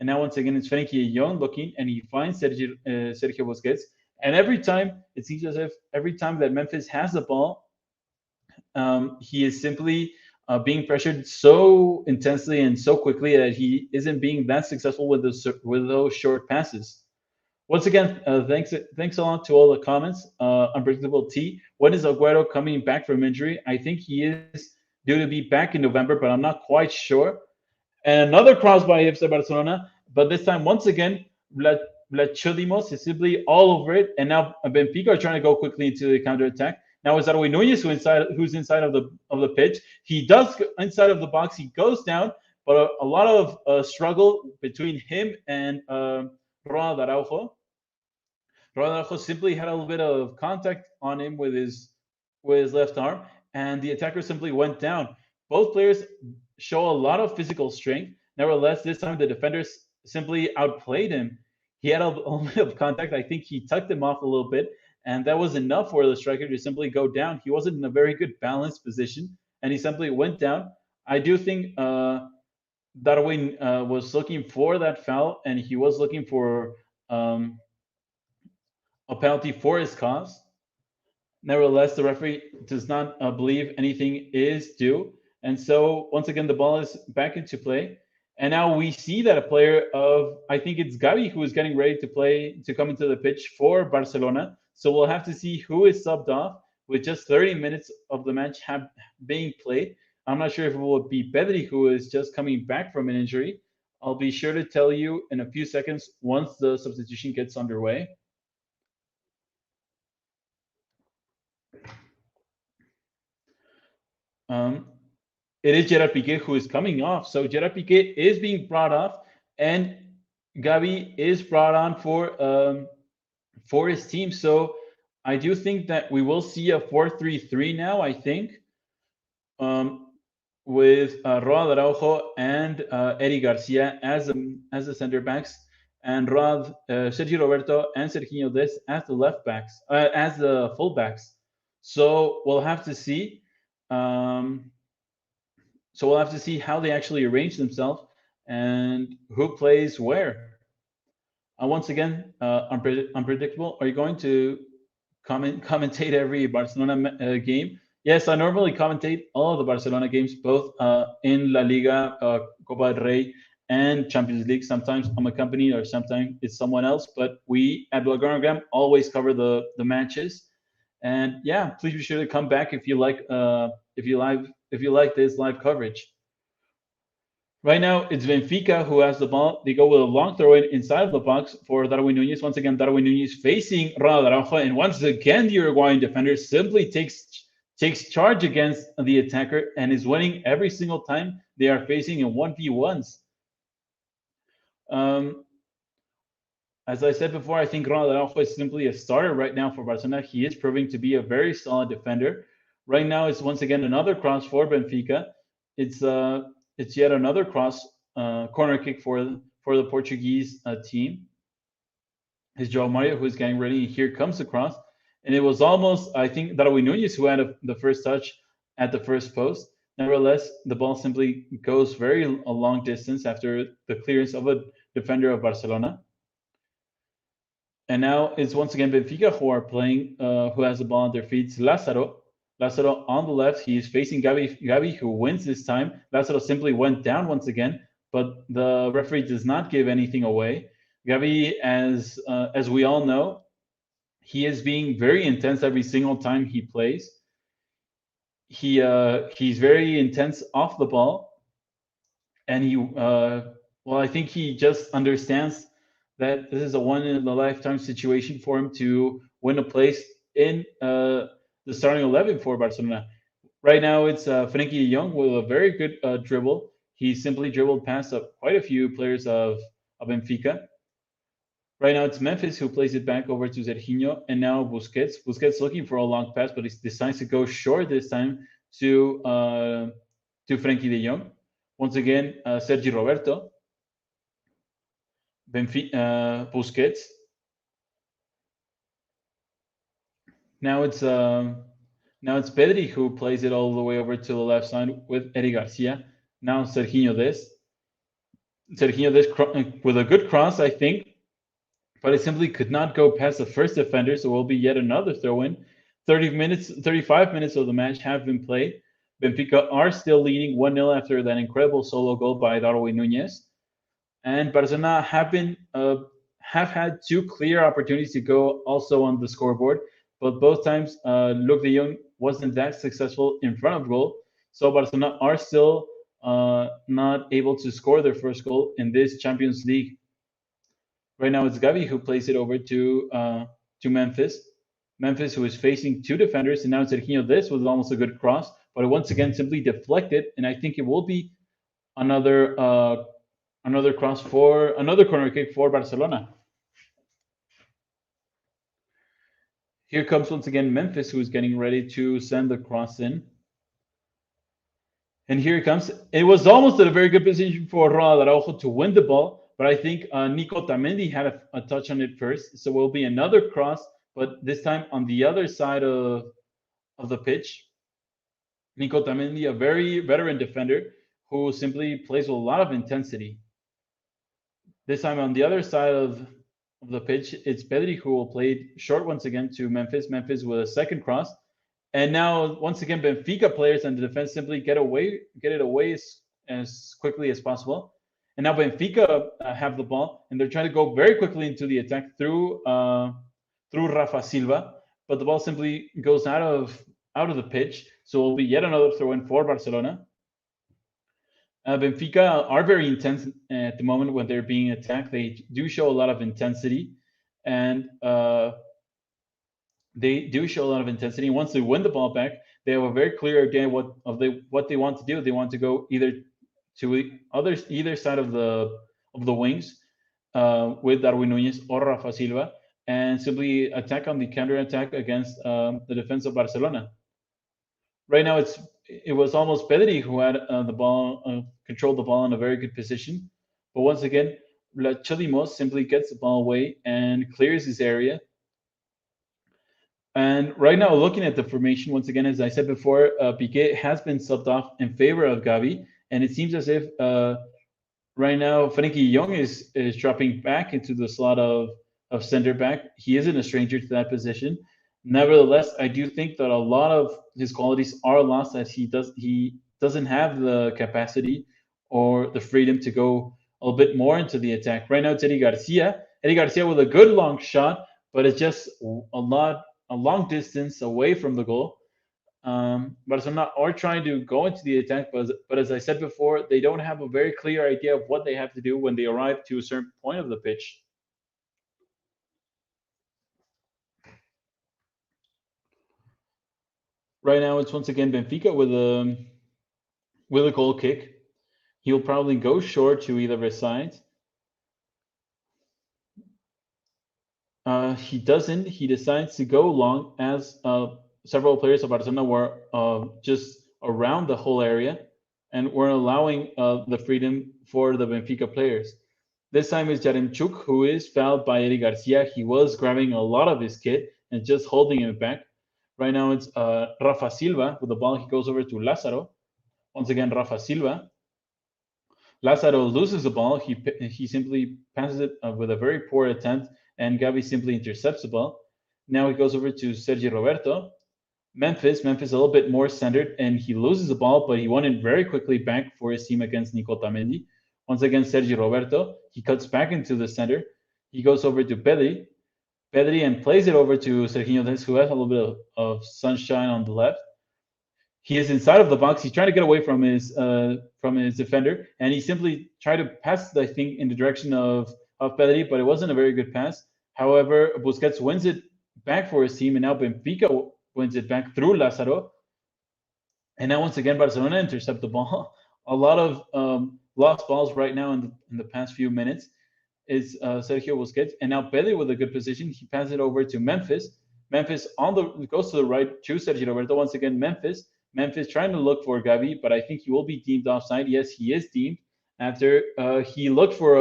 And now once again it's Frenkie de Jong looking, and he finds Sergio Busquets. And every time, it seems as if every time that Memphis has the ball, he is simply being pressured so intensely and so quickly that he isn't being that successful with those short passes. Once again, thanks a lot to all the comments. Unpredictable T. When is Agüero coming back from injury? I think he is due to be back in November, but I'm not quite sure. And another cross by FC Barcelona, but this time, once again, Vlachodimos is simply all over it. And now Benfica are trying to go quickly into the counterattack. Now it's Darwin Núñez who's inside of the pitch. He does inside of the box. He goes down, but a lot of struggle between him and Ronald Araujo. Ronald Araujo simply had a little bit of contact on him with his left arm, and the attacker simply went down. Both players show a lot of physical strength. Nevertheless, this time the defenders simply outplayed him. He had a little bit of contact. I think he tucked him off a little bit, and that was enough for the striker to simply go down. He wasn't in a very good balanced position, and he simply went down. I do think Darwin was looking for that foul, and he was looking for a penalty for his cause. Nevertheless, the referee does not believe anything is due. And so once again, the ball is back into play. And now we see that a player of, I think it's Gavi, who is getting ready to come into the pitch for Barcelona. So we'll have to see who is subbed off with just 30 minutes of the match being played. I'm not sure if it will be Pedri, who is just coming back from an injury. I'll be sure to tell you in a few seconds once the substitution gets underway. It is Gerard Piqué who is coming off. So Gerard Piqué is being brought off, and Gavi is brought on for his team. So I do think that we will see a 4-3-3 now, I think, with Roa Araujo and Eddie Garcia as the center backs, and Sergio Roberto and Serginho Dest as the left backs, as the full backs. So we'll have to see. So we'll have to see how they actually arrange themselves and who plays where. Once again, unpredictable. Are you going to commentate every Barcelona game? Yes, I normally commentate all of the Barcelona games, both in La Liga, Copa del Rey, and Champions League. Sometimes I'm accompanied, or sometimes it's someone else. But we at Blaugranagram always cover the matches. And yeah, please be sure to come back if you like this live coverage. Right now, it's Benfica who has the ball. They go with a long throw inside of the box for Darwin Nunez. Once again, Darwin Nunez facing Ronald Araujo, and once again, the Uruguayan defender simply takes charge against the attacker and is winning every single time they are facing in 1v1s. As I said before, I think Ronald Araujo is simply a starter right now for Barcelona. He is proving to be a very solid defender. Right now, it's once again another cross for Benfica. It's yet another cross corner kick for the Portuguese team. It's João Mario who is getting ready. Here comes the cross, and it was almost, I think, Darwin Nunez who had the first touch at the first post. Nevertheless, the ball simply goes a long distance after the clearance of a defender of Barcelona. And now it's once again Benfica who are playing, who has the ball on their feet. It's Lázaro on the left. He is facing Gavi, who wins this time. Lázaro simply went down once again, but the referee does not give anything away. Gavi, as we all know, he is being very intense every single time he plays. He's very intense off the ball, and I think he just understands that this is a one-in-a-lifetime situation for him to win a place in the starting 11 for Barcelona. Right now, it's Frenkie de Jong with a very good dribble. He simply dribbled past quite a few players of Benfica. Right now, it's Memphis who plays it back over to Serginho, and now Busquets. Busquets looking for a long pass, but he decides to go short this time to Frenkie de Jong. Once again, Sergi Roberto. Busquets. Now it's Pedri who plays it all the way over to the left side with Eddie Garcia. Now Serginho Dest. Serginho Dest with a good cross, I think, but it simply could not go past the first defender, so it will be yet another throw-in. 35 minutes of the match have been played. Benfica are still leading 1-0 after that incredible solo goal by Darwin Nunez. And Barcelona have had two clear opportunities to go also on the scoreboard, but both times Luc de Jong wasn't that successful in front of goal. So Barcelona are still not able to score their first goal in this Champions League. Right now it's Gavi who plays it over to Memphis. Memphis, who is facing two defenders, and now Serginho Dest was almost a good cross, but once again simply deflected, and I think it will be another corner kick for Barcelona. Here comes once again Memphis, who is getting ready to send the cross in. And here it comes. It was almost at a very good position for Ronald Araujo to win the ball, but I think Nico Tamendi had a touch on it first. So it will be another cross, but this time on the other side of the pitch. Nico Tamendi, a very veteran defender who simply plays with a lot of intensity. This time on the other side of the pitch, it's Pedri who will play short once again to Memphis. Memphis with a second cross. And now, once again, Benfica players and the defense simply get it away as quickly as possible. And now Benfica have the ball, and they're trying to go very quickly into the attack through Rafa Silva, but the ball simply goes out of the pitch. So it'll be yet another throw-in for Barcelona. Benfica are very intense at the moment when they're being attacked. They do show a lot of intensity, and once they win the ball back, they have a very clear idea what they want to do. They want to go either to either side of the wings with Darwin Núñez or Rafa Silva, and simply attack on the counter attack against the defense of Barcelona. Right now, it was almost Pedri who had the ball, controlled the ball in a very good position. But once again, Cholimos simply gets the ball away and clears his area. And right now, looking at the formation, once again, as I said before, Piqué has been subbed off in favor of Gavi. And it seems as if right now, Frenkie de Jong is dropping back into the slot of center back. He isn't a stranger to that position. Nevertheless, I do think that a lot of his qualities are lost as he doesn't have the capacity or the freedom to go a little bit more into the attack. Right now, it's Eddie Garcia. Eddie Garcia with a good long shot, but it's just a long distance away from the goal. Barcelona are trying to go into the attack, but as I said before, they don't have a very clear idea of what they have to do when they arrive to a certain point of the pitch. Right now, it's once again Benfica with a goal kick. He'll probably go short to either of his sides. He doesn't. He decides to go long as several players of Barcelona were just around the whole area and were allowing the freedom for the Benfica players. This time is Yaremchuk, who is fouled by Eddie Garcia. He was grabbing a lot of his kit and just holding him back. Right now it's Rafa Silva with the ball. He goes over to Lázaro. Once again, Rafa Silva. Lázaro loses the ball. He simply passes it with a very poor attempt, and Gavi simply intercepts the ball. Now he goes over to Sergi Roberto. Memphis a little bit more centered, and he loses the ball, but he won it very quickly back for his team against Nico Tamendi. Once again, Sergi Roberto. He cuts back into the center. He goes over to Pedri, and plays it over to Serginho Dest, who has a little bit of sunshine on the left. He is inside of the box. He's trying to get away from his defender, and he simply tried to pass the thing in the direction of Pedri, but it wasn't a very good pass. However, Busquets wins it back for his team, and now Benfica wins it back through Lázaro. And now once again, Barcelona intercept the ball. A lot of lost balls right now in the past few minutes is Sergio Busquets, and now Pedri with a good position. He passes it over to Memphis. Memphis goes to the right to Sergio Roberto. Once again, Memphis trying to look for Gavi, but I think he will be deemed offside. Yes, he is deemed after he looked for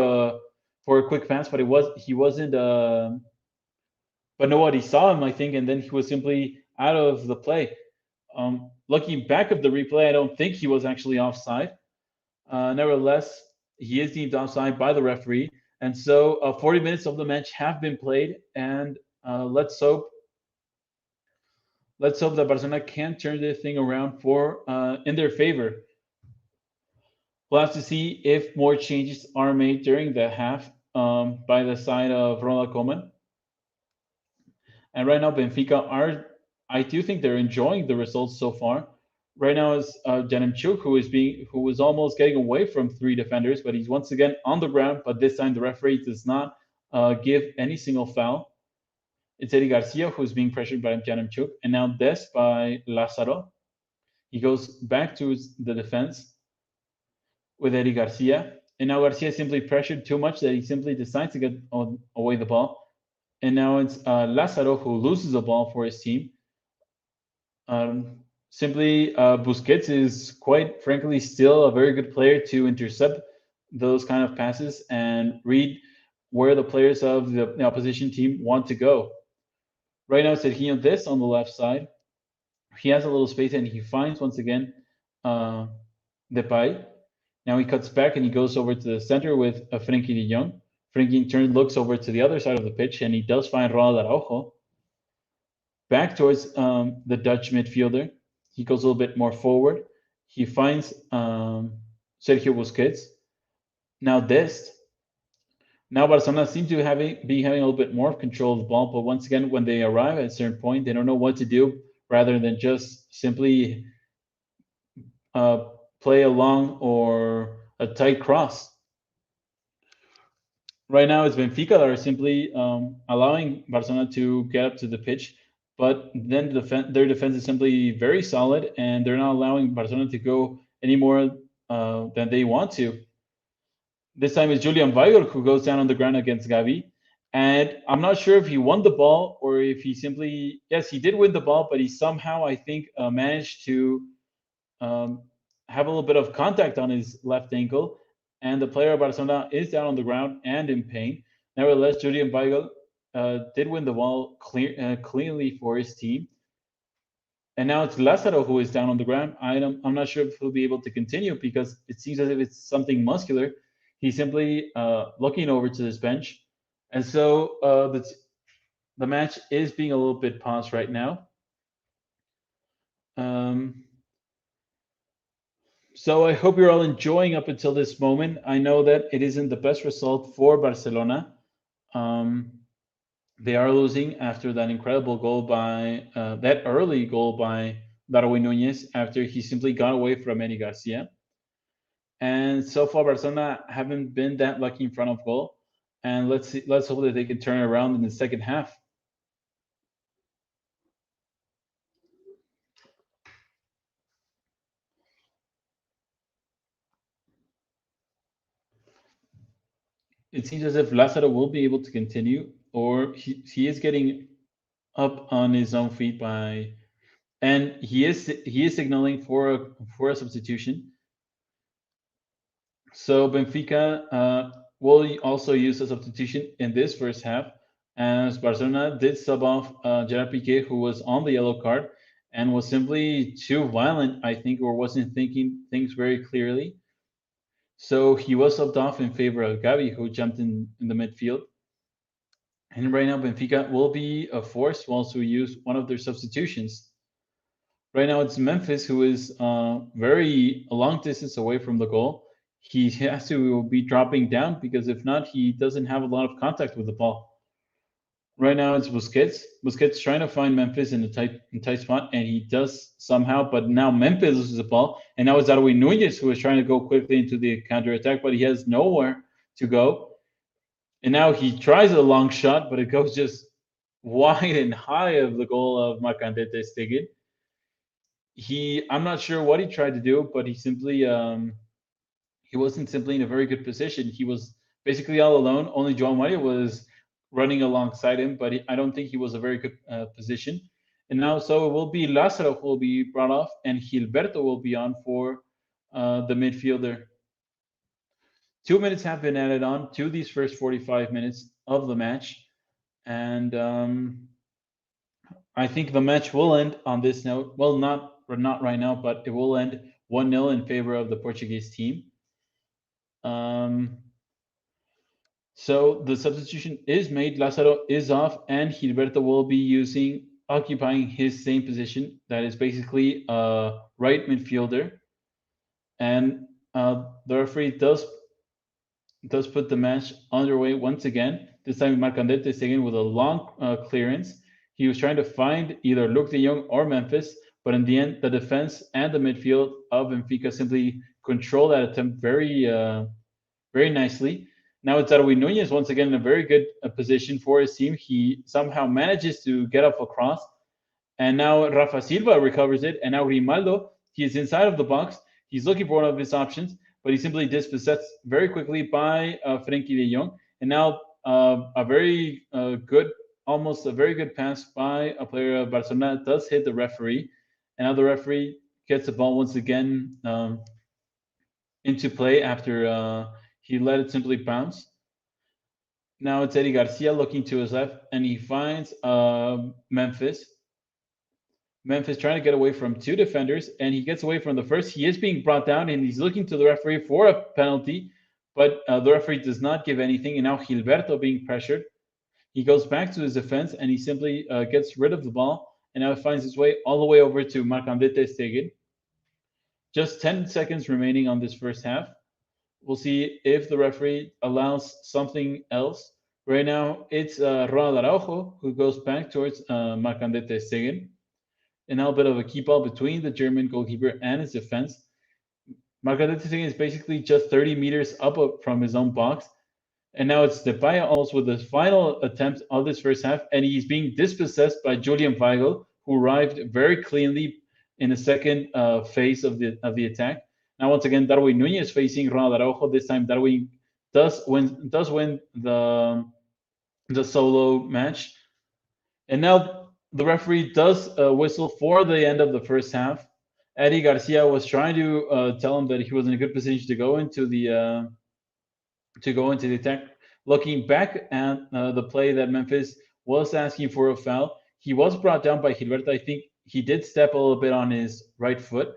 a quick pass, but he wasn't. But nobody saw him, I think, and then he was simply out of the play. Looking back of the replay, I don't think he was actually offside. Nevertheless, he is deemed offside by the referee, and so 40 minutes of the match have been played, and let's hope that Barcelona can turn this thing around in their favor. We'll have to see if more changes are made during the half by the side of Ronald Koeman. And right now, Benfica I do think they're enjoying the results so far. Right now is Yaremchuk, who was almost getting away from three defenders, but he's once again on the ground. But this time, the referee does not give any single foul. It's Eddie Garcia who's being pressured by Yaremchuk, and now Dest by Lázaro. He goes back to the defense with Eddie Garcia, and now Garcia simply pressured too much that he simply decides to get away the ball. And now it's Lázaro who loses the ball for his team. Busquets is quite frankly still a very good player to intercept those kind of passes and read where the players of the opposition team want to go. Right now, Serginho Dest on the left side. He has a little space and he finds once again Depay. Now he cuts back and he goes over to the center with Frenkie de Jong. Frenkie in turn looks over to the other side of the pitch and he does find Ronald Araujo. back towards the Dutch midfielder. He goes a little bit more forward. He finds Sergio Busquets. Now Dest. Now Barcelona seem to be having a little bit more control of the ball, but once again, when they arrive at a certain point, they don't know what to do rather than just simply play along or a tight cross. Right now, it's Benfica that are simply allowing Barcelona to get up to the pitch, but then their defense is simply very solid, and they're not allowing Barcelona to go any more than they want to. This time it's Julian Weigl who goes down on the ground against Gavi. And I'm not sure if he won the ball or if he simply, yes, he did win the ball, but he somehow, I think, managed to have a little bit of contact on his left ankle. And the player of Barcelona is down on the ground and in pain. Nevertheless, Julian Weigl did win the ball cleanly for his team. And now it's Lázaro who is down on the ground. I'm not sure if he'll be able to continue because it seems as if it's something muscular. He's simply looking over to this bench. And so the match is being a little bit paused right now. So I hope you're all enjoying up until this moment. I know that it isn't the best result for Barcelona. They are losing after that incredible goal by that early goal by Darwin Núñez after he simply got away from Eddie Garcia. And so far, Barcelona haven't been that lucky in front of goal. And let's hope that they can turn it around in the second half. It seems as if Lázaro will be able to continue, or he is getting up on his own feet by, and he is signaling for a substitution. So Benfica will also use a substitution in this first half, as Barcelona did sub off Gerard Piqué, who was on the yellow card and was simply too violent, I think, or wasn't thinking things very clearly. So he was subbed off in favor of Gavi, who jumped in the midfield. And right now, Benfica will be forced to also use one of their substitutions. Right now, it's Memphis, who is very a long distance away from the goal. He has to be dropping down because if not, he doesn't have a lot of contact with the ball. Right now, it's Busquets. Busquets trying to find Memphis in a tight spot, and he does somehow. But now Memphis loses the ball, and now it's Darwin Núñez who is trying to go quickly into the counterattack, but he has nowhere to go. And now he tries a long shot, but it goes just wide and high of the goal of Marc-André ter Stegen. I'm not sure what he tried to do, but he simply he wasn't simply in a very good position. He was basically all alone. Only João Mario was running alongside him, but I don't think he was a very good position. And now, so it will be Lázaro who will be brought off, and Gilberto will be on for the midfielder. 2 minutes have been added on to these first 45 minutes of the match. And I think the match will end on this note. Well, not right now, but it will end 1-0 in favor of the Portuguese team. So the substitution is made. Lázaro is off, and Gilberto will be occupying his same position. That is basically a right midfielder. And the referee does put the match underway once again. This time, Marc-André ter Stegen with a long clearance. He was trying to find either Luuk de Jong or Memphis, but in the end, the defense and the midfield of Benfica simply control that attempt very, very nicely. Now it's Darwin Núñez once again in a very good position for his team. He somehow manages to get up across, and now Rafa Silva recovers it, and now Grimaldo, he is inside of the box. He's looking for one of his options, but he simply dispossessed very quickly by Frenkie de Jong. And now a very good, almost a very good pass by a player of Barcelona does hit the referee. And now the referee gets the ball once again into play after he let it simply bounce. Now it's Eddie Garcia looking to his left, and he finds Memphis. Memphis trying to get away from two defenders, and he gets away from the first. He is being brought down, and he's looking to the referee for a penalty, but the referee does not give anything. And now Gilberto being pressured. He goes back to his defense, and he simply gets rid of the ball. and now it finds its way all the way over to Marc-André Stegen. Just 10 seconds remaining on this first half. We'll see if the referee allows something else. Right now, it's Ronald Araujo who goes back towards Marc-André Stegen. And now a bit of a keep ball between the German goalkeeper and his defense. Marc-André Stegen is basically just 30 meters up from his own box. And now it's Depay almost with his final attempt of this first half, and he's being dispossessed by Julian Weigl, who arrived very cleanly in the second phase of the attack. Now once again, Darwin Núñez facing Ronald Araujo. This time Darwin does win the solo match, and now the referee does whistle for the end of the first half. Eddie Garcia was trying to tell him that he was in a good position to go into the attack. Looking back at the play that Memphis was asking for a foul, he was brought down by Gilberto. I think he did step a little bit on his right foot.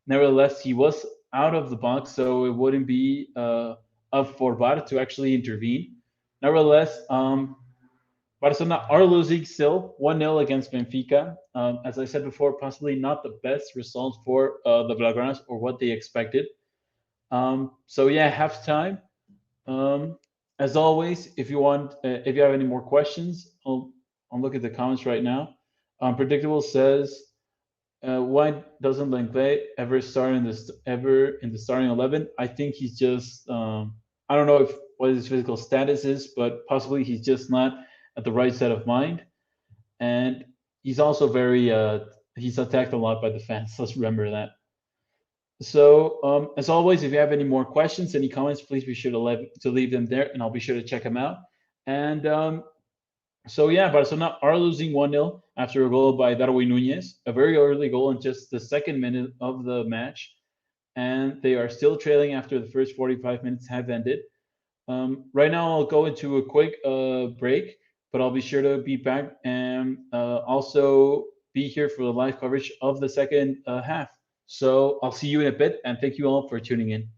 Nevertheless, he was out of the box, so it wouldn't be up for VAR to actually intervene. Nevertheless, Barcelona are losing still 1-0 against Benfica. As I said before, possibly not the best result for the Blaugranas or what they expected. So yeah, halftime. As always, if you have any more questions, I'll look at the comments right now. Predictable says, why doesn't Lenglet ever start in the starting 11? I think he's just I don't know what his physical status is, but possibly he's just not at the right set of mind. And he's also he's attacked a lot by the fans. Let's remember that. So as always, if you have any more questions, any comments, please be sure to leave them there, and I'll be sure to check them out. And so yeah, Barcelona are losing 1-0 after a goal by Darwin Núñez, a very early goal in just the second minute of the match, and they are still trailing after the first 45 minutes have ended. Right now, I'll go into a quick break, but I'll be sure to be back and also be here for the live coverage of the second half. So I'll see you in a bit, and thank you all for tuning in.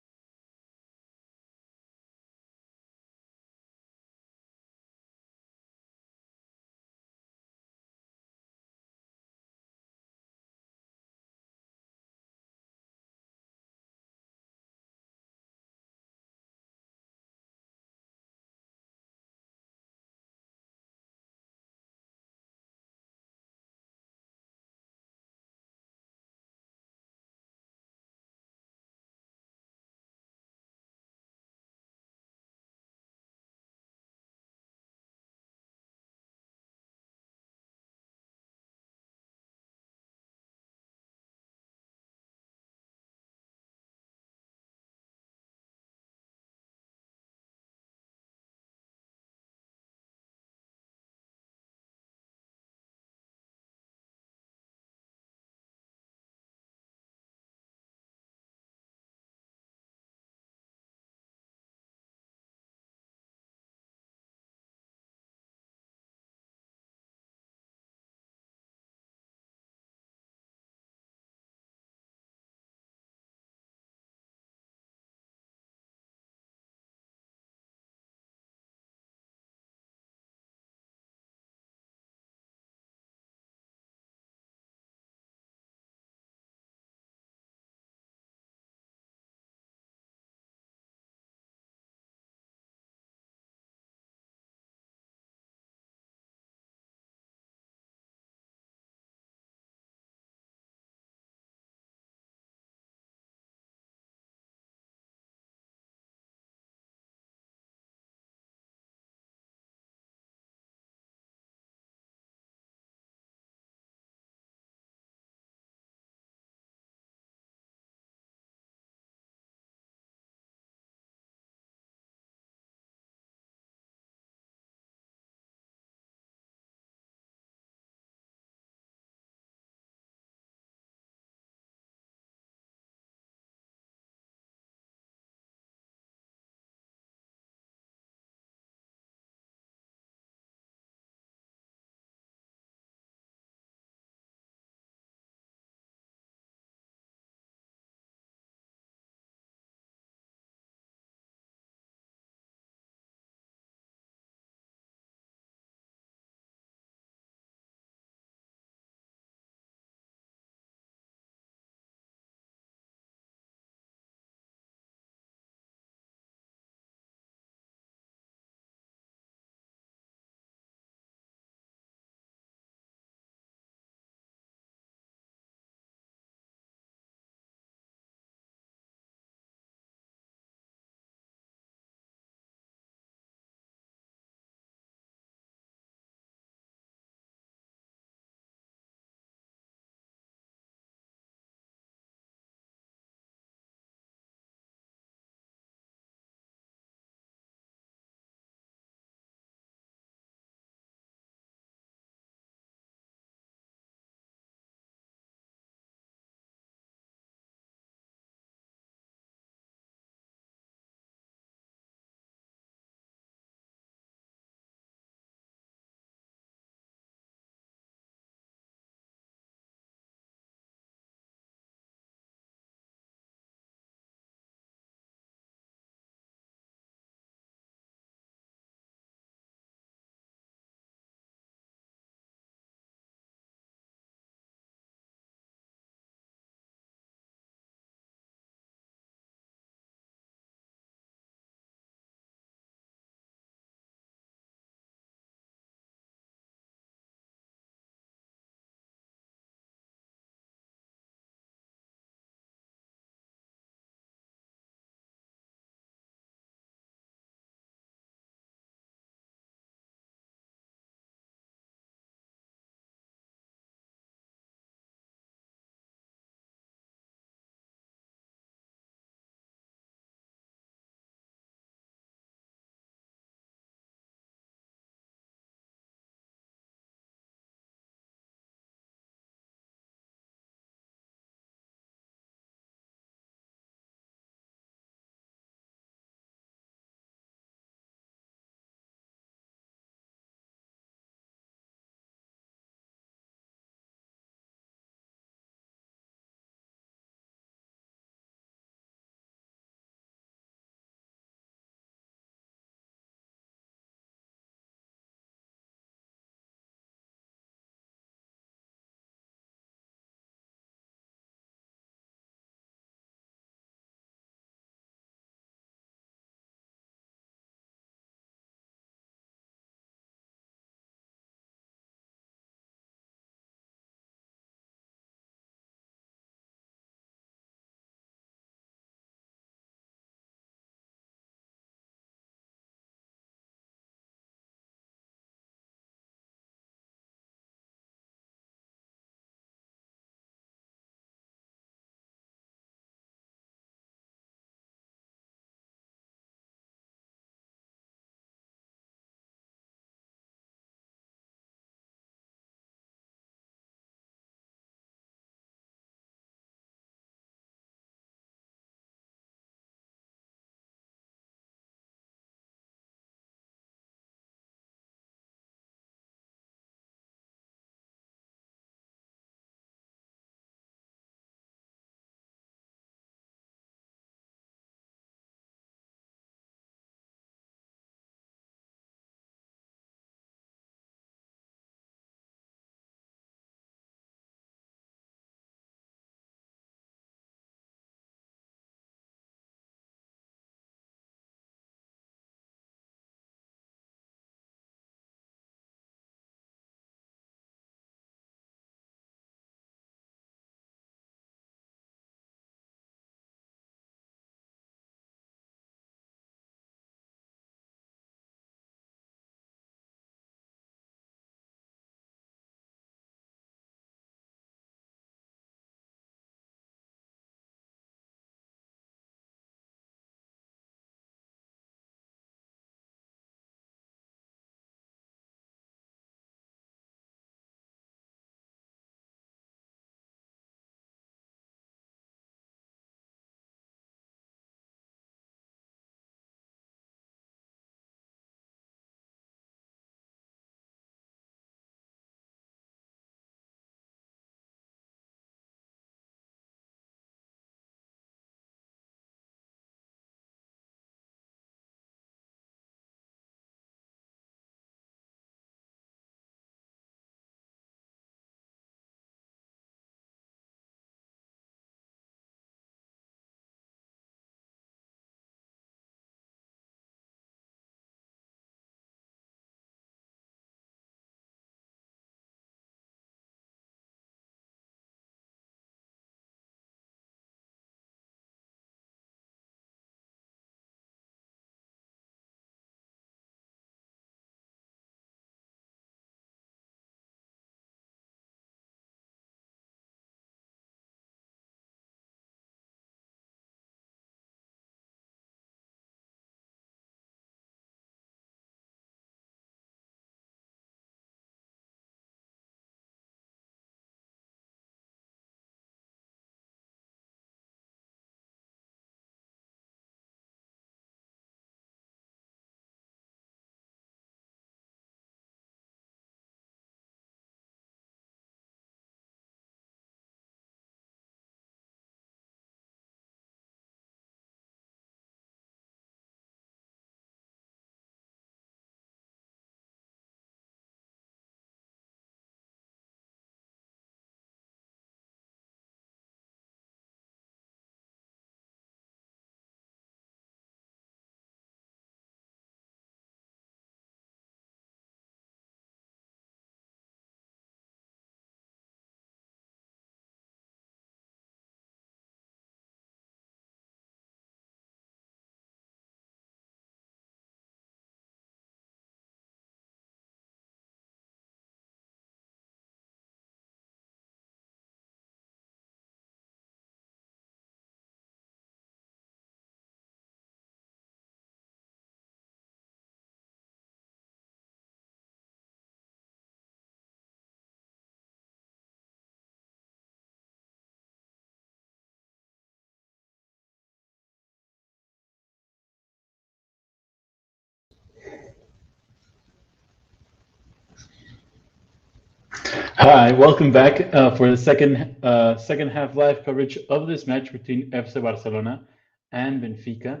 Hi, welcome back for the second half live coverage of this match between FC Barcelona and Benfica.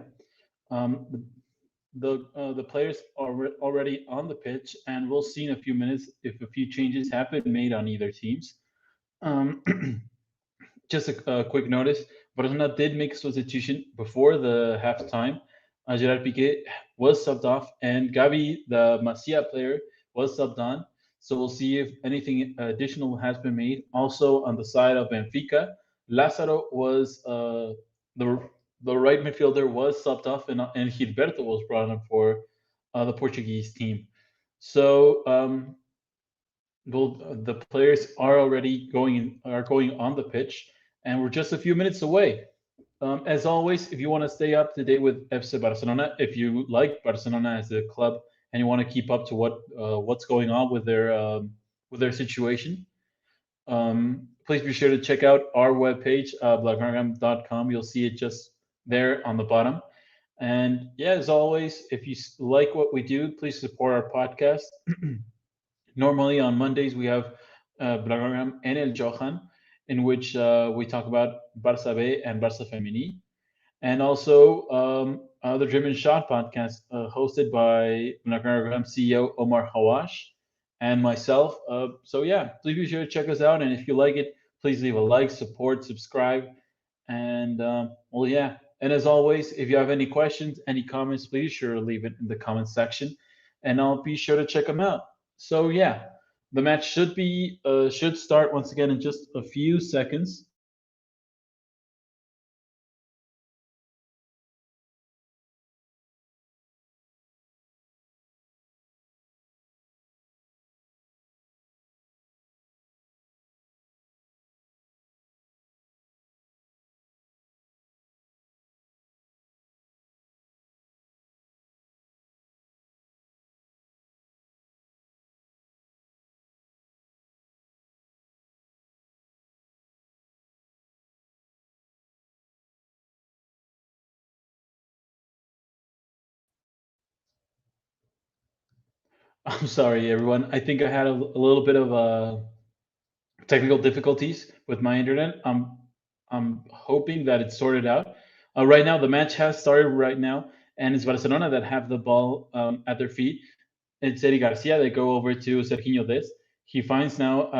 Um, the players are already on the pitch, and we'll see in a few minutes if a few changes have been made on either teams. Um, just a quick notice: Barcelona did make a substitution before the halftime. Gerard Piqué was subbed off, and Gavi, the Masia player, was subbed on. So we'll see if anything additional has been made. Also on the side of Benfica, Lazaro was the the right midfielder was subbed off, and Gilberto was brought in for the Portuguese team. So well, the players are already going on the pitch, and we're just a few minutes away. As always, if you want to stay up to date with FC Barcelona, if you like Barcelona as a club and you want to keep up to what's going on with their situation, please be sure to check out our webpage, blaugranagram.com. You'll see it just there on the bottom. And yeah, as always, if you like what we do, please support our podcast. Normally on Mondays we have Blaugranagram and El Johan, in which we talk about Barça B and Barça Femini, and also the German Shot podcast hosted by Blaugranagram CEO Omar Hawash and myself. So yeah, please be sure to check us out, and if you like it, please leave a like, support, subscribe, and well, yeah. And as always, if you have any questions, any comments, please sure to leave it in the comment section, and I'll be sure to check them out. So yeah, the match should start once again in just a few seconds. I'm sorry, everyone. I think I had a little bit of technical difficulties with my internet. I'm hoping that it's sorted out. Right now, the match has started right now, and it's Barcelona that have the ball at their feet. It's Eddie Garcia. They go over to Serginho Dest. He finds now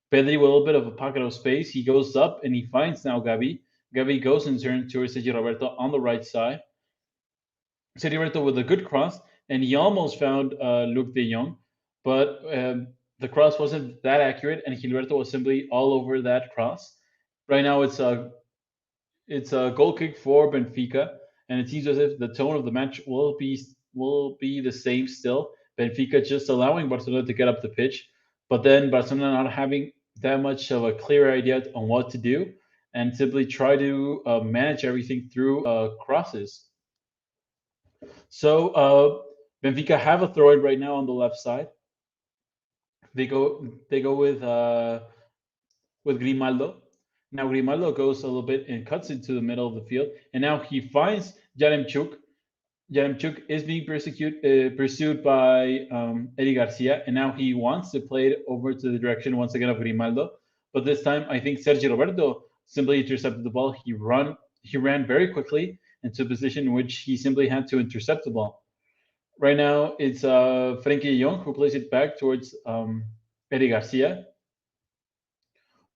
Pedri with a little bit of a pocket of space. He goes up and he finds now Gavi. Gavi goes and turns to Sergio Roberto on the right side. Sergio Roberto with a good cross, and he almost found Luke de Jong, but the cross wasn't that accurate, and Gilberto was simply all over that cross. Right now, it's a goal kick for Benfica, and it seems as if the tone of the match will be the same still. Benfica just allowing Barcelona to get up the pitch, but then Barcelona not having that much of a clear idea on what to do, and simply try to manage everything through crosses. So Benfica have a throw in right now on the left side. They go with Grimaldo. Now Grimaldo goes a little bit and cuts into the middle of the field, and now he finds Yaremchuk. Yaremchuk is being pursued by Eddie Garcia, and now he wants to play it over to the direction once again of Grimaldo. But this time, I think Sergio Roberto simply intercepted the ball. He ran very quickly into a position in which he simply had to intercept the ball. Right now, it's Frenkie de Jong who plays it back towards Eddie Garcia.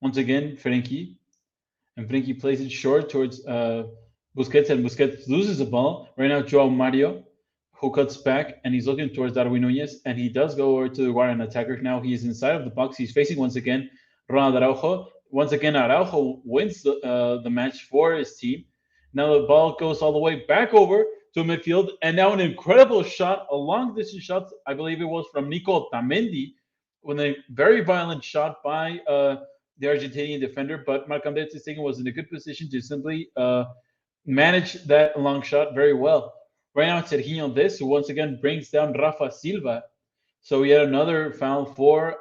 Once again, Frenkie. And Frenkie plays it short towards Busquets, and Busquets loses the ball. Right now, Joao Mario, who cuts back, and he's looking towards Darwin Nunez, and he does go over to the Guardian attacker. Now he is inside of the box. He's facing once again Ronald Araujo. Once again, Araujo wins the match for his team. Now the ball goes all the way back over to midfield, and now an incredible shot, a long distance shot. I believe it was from Nico Tamendi, with a very violent shot by the Argentinian defender. But Marc-André ter Stegen was in a good position to simply manage that long shot very well. Right now, it's Serginho Dest, who once again brings down Rafa Silva. So yet another foul for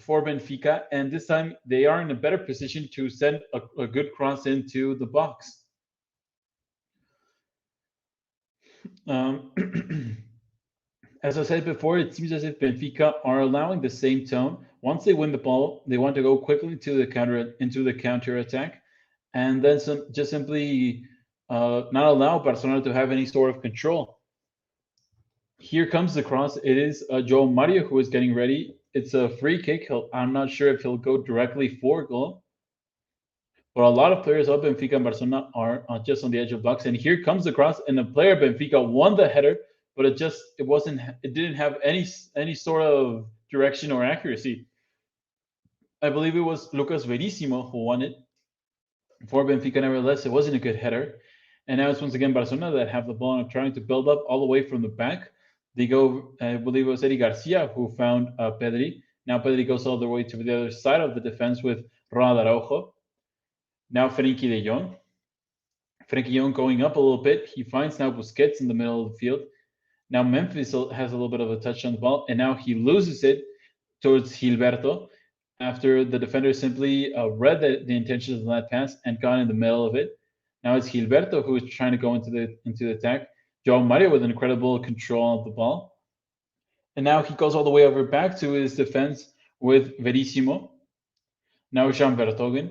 Benfica, and this time they are in a better position to send a good cross into the box. Um, As I said before, it seems as if Benfica are allowing the same tone. Once they win the ball, they want to go quickly to the counter attack, and then just simply not allow Barcelona to have any sort of control. Here comes the cross. It is Joao Mario who is getting ready. It's a free kick. I'm not sure if he'll go directly for goal, but a lot of players of Benfica and Barcelona are just on the edge of the box. And here comes the cross, and the player Benfica won the header, but it didn't have any sort of direction or accuracy. I believe it was Lucas Verissimo who won it for Benfica. Nevertheless, it wasn't a good header. And now it's once again Barcelona that have the ball and trying to build up all the way from the back. They go, I believe it was Eddie Garcia who found Pedri. Now Pedri goes all the way to the other side of the defense with Ronald Araujo. Now Frenkie de Jong. Frenkie de Jong going up a little bit. He finds now Busquets in the middle of the field. Now Memphis has a little bit of a touch on the ball, and now he loses it towards Gilberto after the defender simply read the intentions of that pass and got in the middle of it. Now it's Gilberto who is trying to go into the attack. Joao Mario with incredible control of the ball. And now he goes all the way over back to his defense with Verissimo. Now Jean Vertonghen.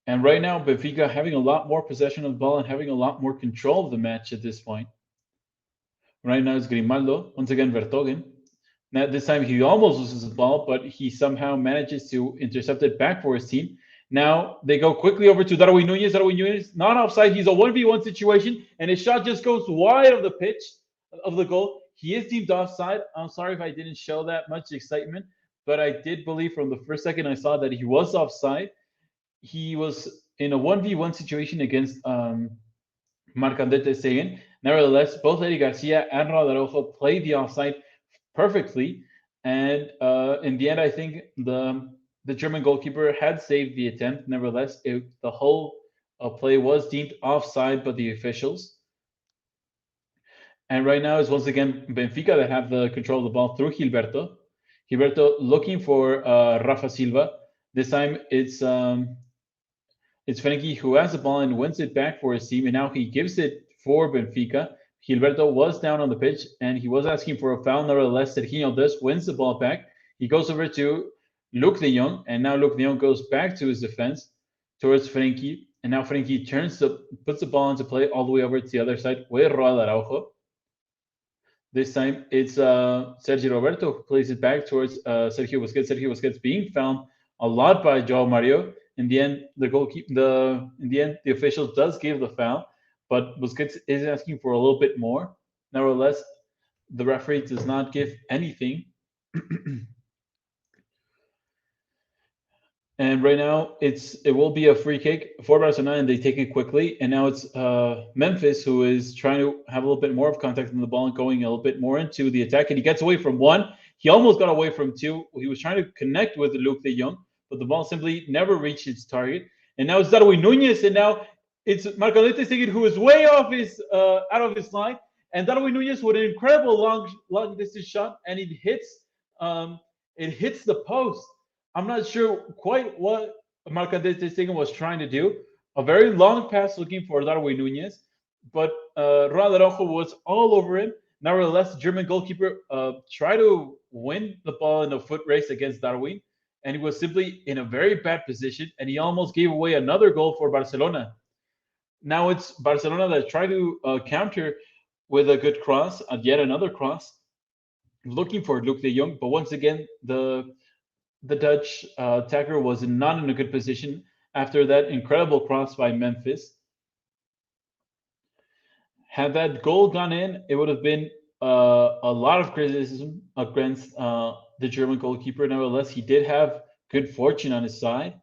And right now, Benfica having a lot more possession of the ball and having a lot more control of the match at this point. Right now it's Grimaldo. Once again, Vertonghen. Now this time he almost loses the ball, but he somehow manages to intercept it back for his team. Now they go quickly over to Darwin Nunez. Darwin Nunez, not offside. He's a 1v1 situation, and his shot just goes wide of the pitch of the goal. He is deemed offside. I'm sorry if I didn't show that much excitement, but I did believe from the first second I saw that he was offside. He was in a 1v1 situation against Marc-André Stegen. Nevertheless, both Eddie Garcia and Ronald Araujo played the offside perfectly. And in the end, I think the German goalkeeper had saved the attempt. Nevertheless, the whole play was deemed offside by the officials. And right now, it's once again Benfica that have the control of the ball through Gilberto. Gilberto looking for Rafa Silva. This time, it's Frenkie who has the ball and wins it back for his team, and now he gives it for Benfica. Gilberto was down on the pitch, and he was asking for a foul. Nevertheless, Serginho Dest wins the ball back. He goes over to Luc de Jong, and now Luc de Jong goes back to his defense towards Frenkie, and now Frenkie puts the ball into play all the way over to the other side with Ronald Araujo. This time, it's Sergio Roberto who plays it back towards Sergio Busquets. Sergio Busquets being found a lot by Joao Mario. In the end, the official does give the foul, but Busquets is asking for a little bit more. Nevertheless, the referee does not give anything. And right now, it will be a free kick for Barcelona, and they take it quickly. And now it's Memphis who is trying to have a little bit more of contact on the ball and going a little bit more into the attack. And he gets away from one. He almost got away from two. He was trying to connect with Luc de Jong, but the ball simply never reached its target. And now it's Darwin Nunez, and now it's Marc-André Stegen who is way off out of his line. And Darwin Nunez with an incredible long distance shot, and it hits the post. I'm not sure quite what Marc-André Stegen was trying to do. A very long pass looking for Darwin Nunez, but Ronald Araujo was all over him. Nevertheless, the German goalkeeper tried to win the ball in a foot race against Darwin, and he was simply in a very bad position, and he almost gave away another goal for Barcelona. Now it's Barcelona that tried to counter with a good cross, yet another cross, looking for Luc de Jong, but once again, the Dutch attacker was not in a good position after that incredible cross by Memphis. Had that goal gone in, it would have been a lot of criticism against the German goalkeeper. Nevertheless, he did have good fortune on his side.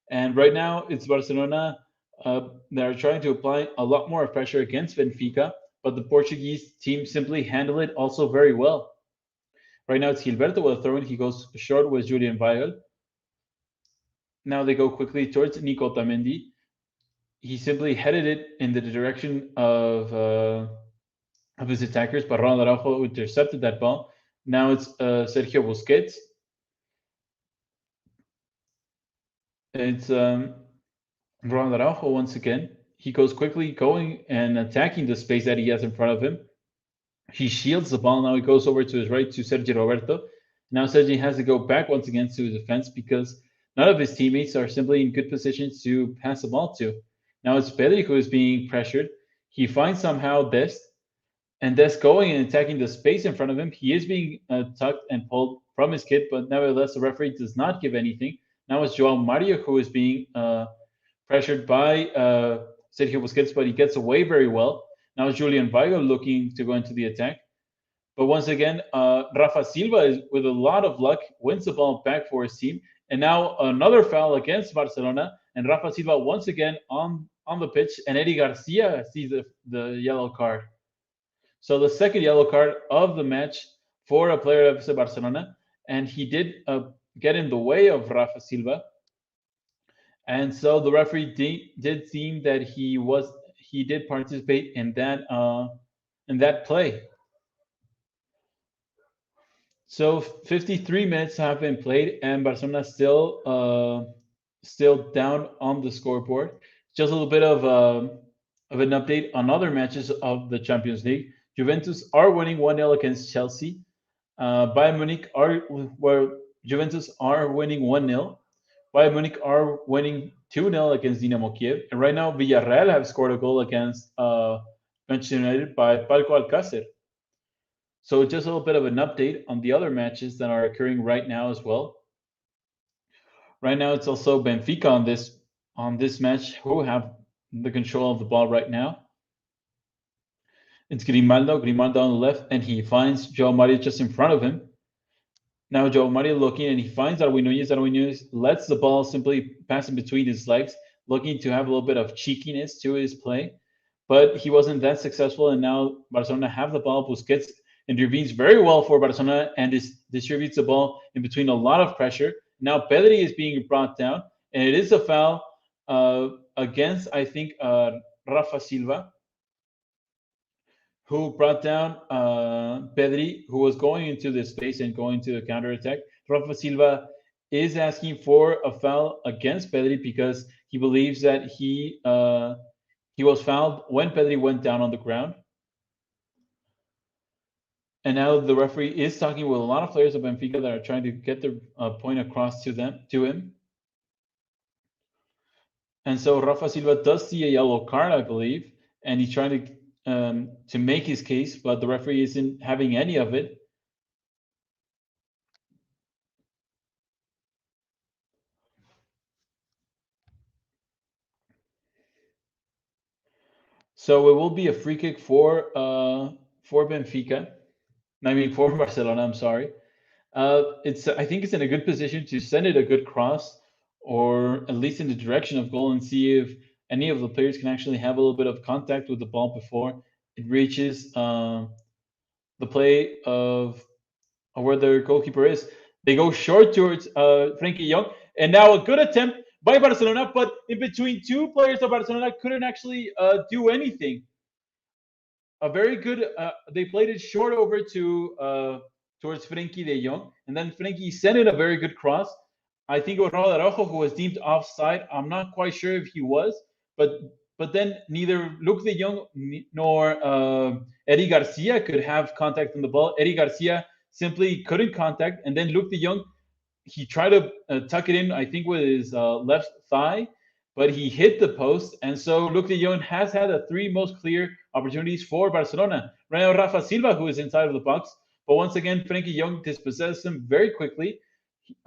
And right now, it's Barcelona that are trying to apply a lot more pressure against Benfica, but the Portuguese team simply handle it also very well. Right now, it's Gilberto with a throw-in. He goes short with Julian Weigl. Now they go quickly towards Nico Otamendi. He simply headed it in the direction of his attackers, but Ronald Araujo intercepted that ball. Now it's Sergio Busquets. It's Ronald Araujo once again. He goes quickly going and attacking the space that he has in front of him. He shields the ball. Now he goes over to his right to Sergio Roberto. Now Sergio has to go back once again to his defense because none of his teammates are simply in good positions to pass the ball to. Now it's Pedri who is being pressured. He finds somehow Dest, and Dest going and attacking the space in front of him. He is being tucked and pulled from his kit, but nevertheless the referee does not give anything. Now it's Joao Mario who is being pressured by Sergio Busquets, but he gets away very well. Now it's Julian Weigl looking to go into the attack. But once again, Rafa Silva, is, with a lot of luck, wins the ball back for his team. And now another foul against Barcelona. And Rafa Silva once again on the pitch. And Eddie Garcia sees the yellow card. So the second yellow card of the match for a player of FC Barcelona. And he did get in the way of Rafa Silva. And so the referee did seem that he did participate in that play. So 53 minutes have been played, and Barcelona still down on the scoreboard. Just a little bit of an update on other matches of the Champions League. Juventus are winning 1-0 against Chelsea. Bayern Munich Juventus are winning 1-0. Bayern Munich are winning 2-0 against Dinamo Kiev. And right now, Villarreal have scored a goal against Manchester United by Paco Alcácer. So just a little bit of an update on the other matches that are occurring right now as well. Right now, it's also Benfica on this match who have the control of the ball right now. It's Grimaldo on the left, and he finds Joao Mario just in front of him. Now Joao Mario looking, and he finds Darwin Núñez. Darwin Núñez lets the ball simply pass in between his legs, looking to have a little bit of cheekiness to his play. But he wasn't that successful, and now Barcelona have the ball. Busquets intervenes very well for Barcelona and distributes the ball in between a lot of pressure. Now Pedri is being brought down, and it is a foul against, I think, Rafa Silva, who brought down Pedri, who was going into the space and going to the counterattack. Rafa Silva is asking for a foul against Pedri because he believes that he was fouled when Pedri went down on the ground. And now the referee is talking with a lot of players of Benfica that are trying to get their point across to him. And so Rafa Silva does see a yellow card, I believe, and he's trying to make his case, but the referee isn't having any of it. So it will be a free kick for Benfica. I mean, for Barcelona. I'm sorry. I think it's in a good position to send it a good cross, or at least in the direction of goal, and see if any of the players can actually have a little bit of contact with the ball before it reaches the play of where their goalkeeper is. They go short towards Frenkie de Jong, and now a good attempt by Barcelona, but in between two players of Barcelona couldn't actually do anything. A very good. They played it short over to towards Frenkie de Jong, and then Frenkie sent in a very good cross. I think it was Ronald Araujo who was deemed offside. I'm not quite sure if he was, but then neither Luke de Jong nor Eddie Garcia could have contact on the ball. Eddie Garcia simply couldn't contact, and then Luke de Jong, he tried to tuck it in, I think with his left thigh, but he hit the post, and so Luke de Jong has had the three most clear opportunities for Barcelona. Right now, Rafa Silva, who is inside of the box, but once again, Frenkie de Jong dispossessed him very quickly.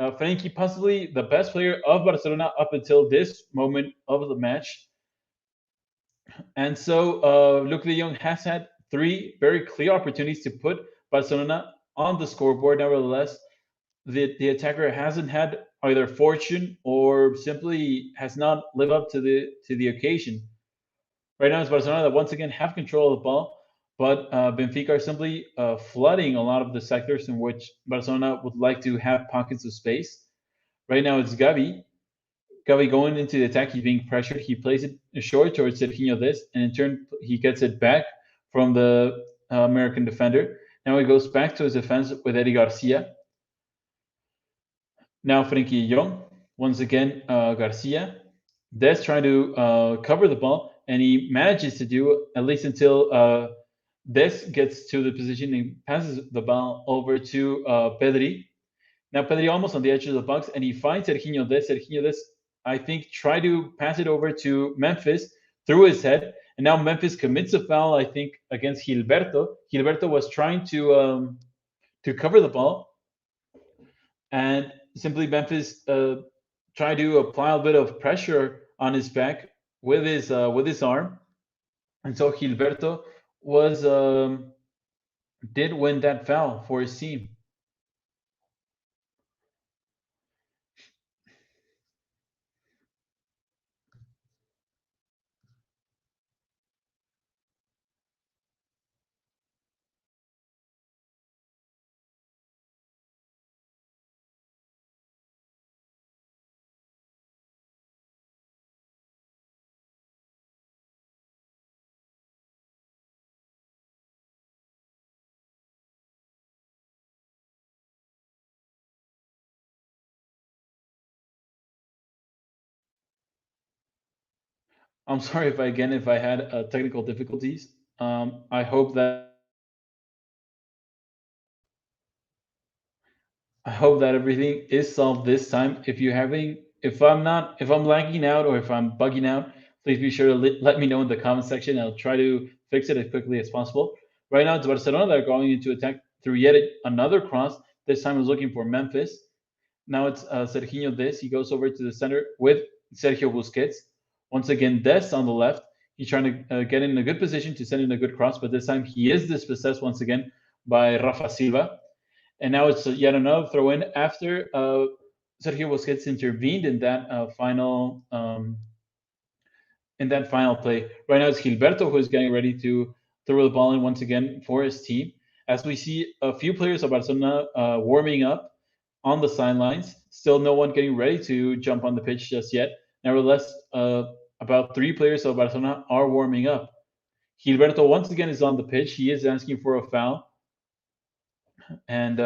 Frenkie, possibly the best player of Barcelona up until this moment of the match. And so Luke de Jong has had three very clear opportunities to put Barcelona on the scoreboard. Nevertheless, the attacker hasn't had either fortune or simply has not lived up to the occasion. Right now, it's Barcelona that once again have control of the ball, but Benfica are simply flooding a lot of the sectors in which Barcelona would like to have pockets of space. Right now, it's Gavi. Gavi going into the attack, he's being pressured. He plays it short towards Serginho Dest, and in turn, he gets it back from the American defender. Now he goes back to his defense with Eddie Garcia. Now Frenkie de Jong, once again Garcia. Dest trying to cover the ball, and he manages to do at least until This gets to the position and passes the ball over to Pedri. Now Pedri almost on the edge of the box, and he finds Serginho Des. Serginho Des, I think, try to pass it over to Memphis through his head, and now Memphis commits a foul, I think, against Gilberto. Gilberto was trying to cover the ball, and simply Memphis tried to apply a bit of pressure on his back with his arm, and so Gilberto was did win that foul for his team. I'm sorry if I had technical difficulties. I hope that everything is solved this time. If I'm lagging out or if I'm bugging out, please be sure to let me know in the comment section. I'll try to fix it as quickly as possible. Right now, it's Barcelona that are going into attack through yet another cross. This time, is looking for Memphis. Now it's Serginho Des. He goes over to the center with Sergio Busquets. Once again, Des on the left. He's trying to get in a good position to send in a good cross, but this time he is dispossessed once again by Rafa Silva. And now it's yet another throw in after Sergio Busquets intervened in that final play. Right now it's Gilberto who is getting ready to throw the ball in once again for his team. As we see a few players of Barcelona warming up on the sidelines, still no one getting ready to jump on the pitch just yet. Nevertheless, about 3 players of Barcelona are warming up. Gilberto once again is on the pitch. He is asking for a foul, and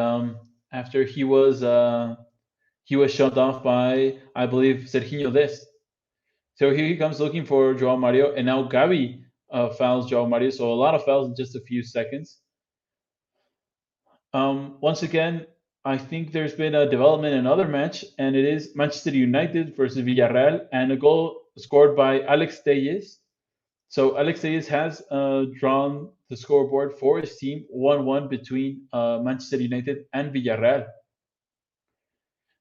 after he was shoved off by, I believe, Serginho Des. So here he comes looking for Joao Mario, and now Gavi fouls Joao Mario. So a lot of fouls in just a few seconds. Once again, I think there's been a development in another match, and it is Manchester United versus Villarreal, and a goal scored by Alex Telles. So Alex Telles has drawn the scoreboard for his team 1-1 between Manchester United and Villarreal.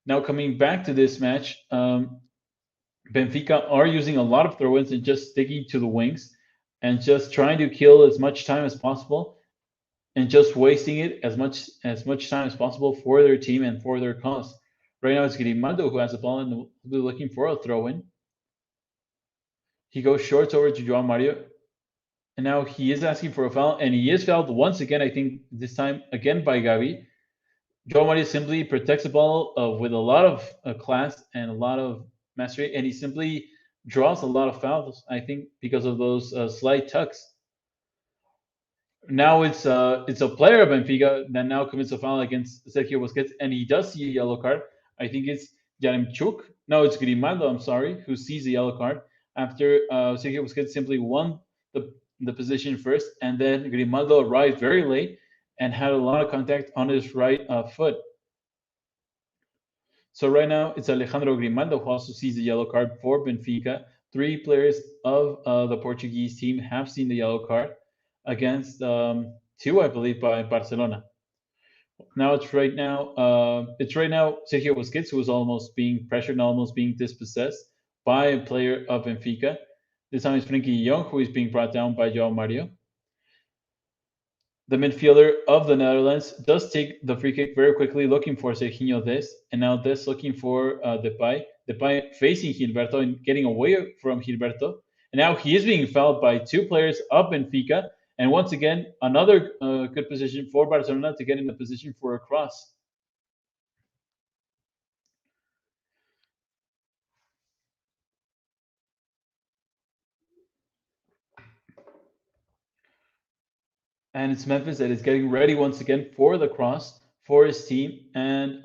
Now coming back to this match, Benfica are using a lot of throw-ins and just sticking to the wings and just trying to kill as much time as possible and just wasting it as much time as possible for their team and for their cause. Right now it's Grimaldo who has the ball and will be looking for a throw-in. He goes short over to Joao Mario, and now he is asking for a foul, and he is fouled once again. I think this time again by Gavi. Joao Mario simply protects the ball with a lot of class and a lot of mastery, and he simply draws a lot of fouls. I think because of those slight tucks. Now it's a player of Benfica that now commits a foul against Sergio Busquets, and he does see a yellow card. I think it's Yaremchuk. No, it's Grimaldo. I'm sorry, who sees the yellow card after Sergio Busquets simply won the position first, and then Grimaldo arrived very late and had a lot of contact on his right foot. So right now it's Alejandro Grimaldo who also sees the yellow card for Benfica. 3 players of the Portuguese team have seen the yellow card against 2, I believe, by Barcelona. Now it's right now Sergio Busquets who is almost being pressured and almost being dispossessed by a player of Benfica. This time it's Frenkie de Jong who is being brought down by Joao Mario. The midfielder of the Netherlands does take the free kick very quickly, looking for Serginho Des, and now Des looking for Depay. Depay facing Gilberto and getting away from Gilberto. And now he is being fouled by 2 players of Benfica. And once again, another good position for Barcelona to get in the position for a cross. And it's Memphis that is getting ready once again for the cross for his team. And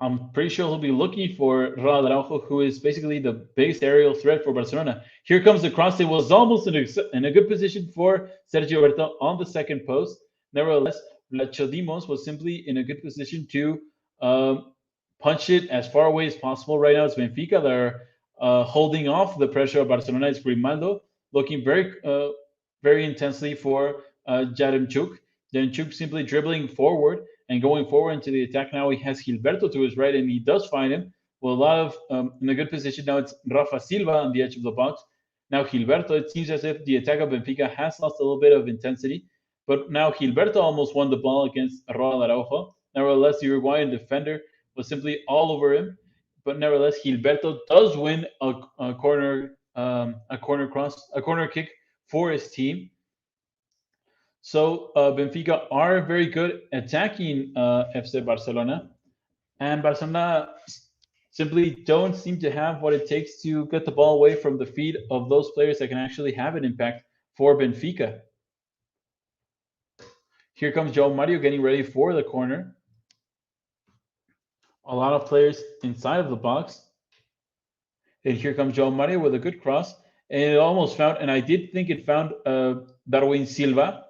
I'm pretty sure he'll be looking for Ronald Araujo, who is basically the biggest aerial threat for Barcelona. Here comes the cross. It was almost in a good position for Sergio Roberto on the second post. Nevertheless, Vlachodimos was simply in a good position to punch it as far away as possible. Right now, it's Benfica. They're holding off the pressure of Barcelona. It's Grimaldo looking very intensely for Jaremchuk. Jaremchuk simply dribbling forward and going forward into the attack. Now he has Gilberto to his right, and he does find him with a lot of in a good position. Now it's Rafa Silva on the edge of the box. Now Gilberto, it seems as if the attack of Benfica has lost a little bit of intensity, but now Gilberto almost won the ball against Ronald Araujo. Nevertheless, the Uruguayan defender was simply all over him. But nevertheless, Gilberto does win a corner kick for his team. So Benfica are very good attacking FC Barcelona, and Barcelona simply don't seem to have what it takes to get the ball away from the feet of those players that can actually have an impact for Benfica. Here comes João Mario getting ready for the corner. A lot of players inside of the box. And here comes João Mario with a good cross. And it almost found, and I did think it found Darwin Silva.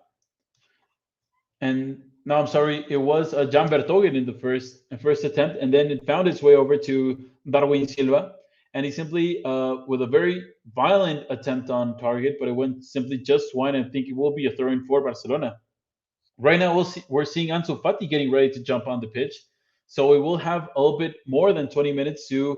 And no, I'm sorry, it was Jan Vertonghen in the first attempt, and then it found its way over to Darwin Silva, and he simply, with a very violent attempt on target, but it went simply just wide, and I think it will be a throw-in for Barcelona. Right now, we're seeing Ansu Fati getting ready to jump on the pitch, so we will have a little bit more than 20 minutes to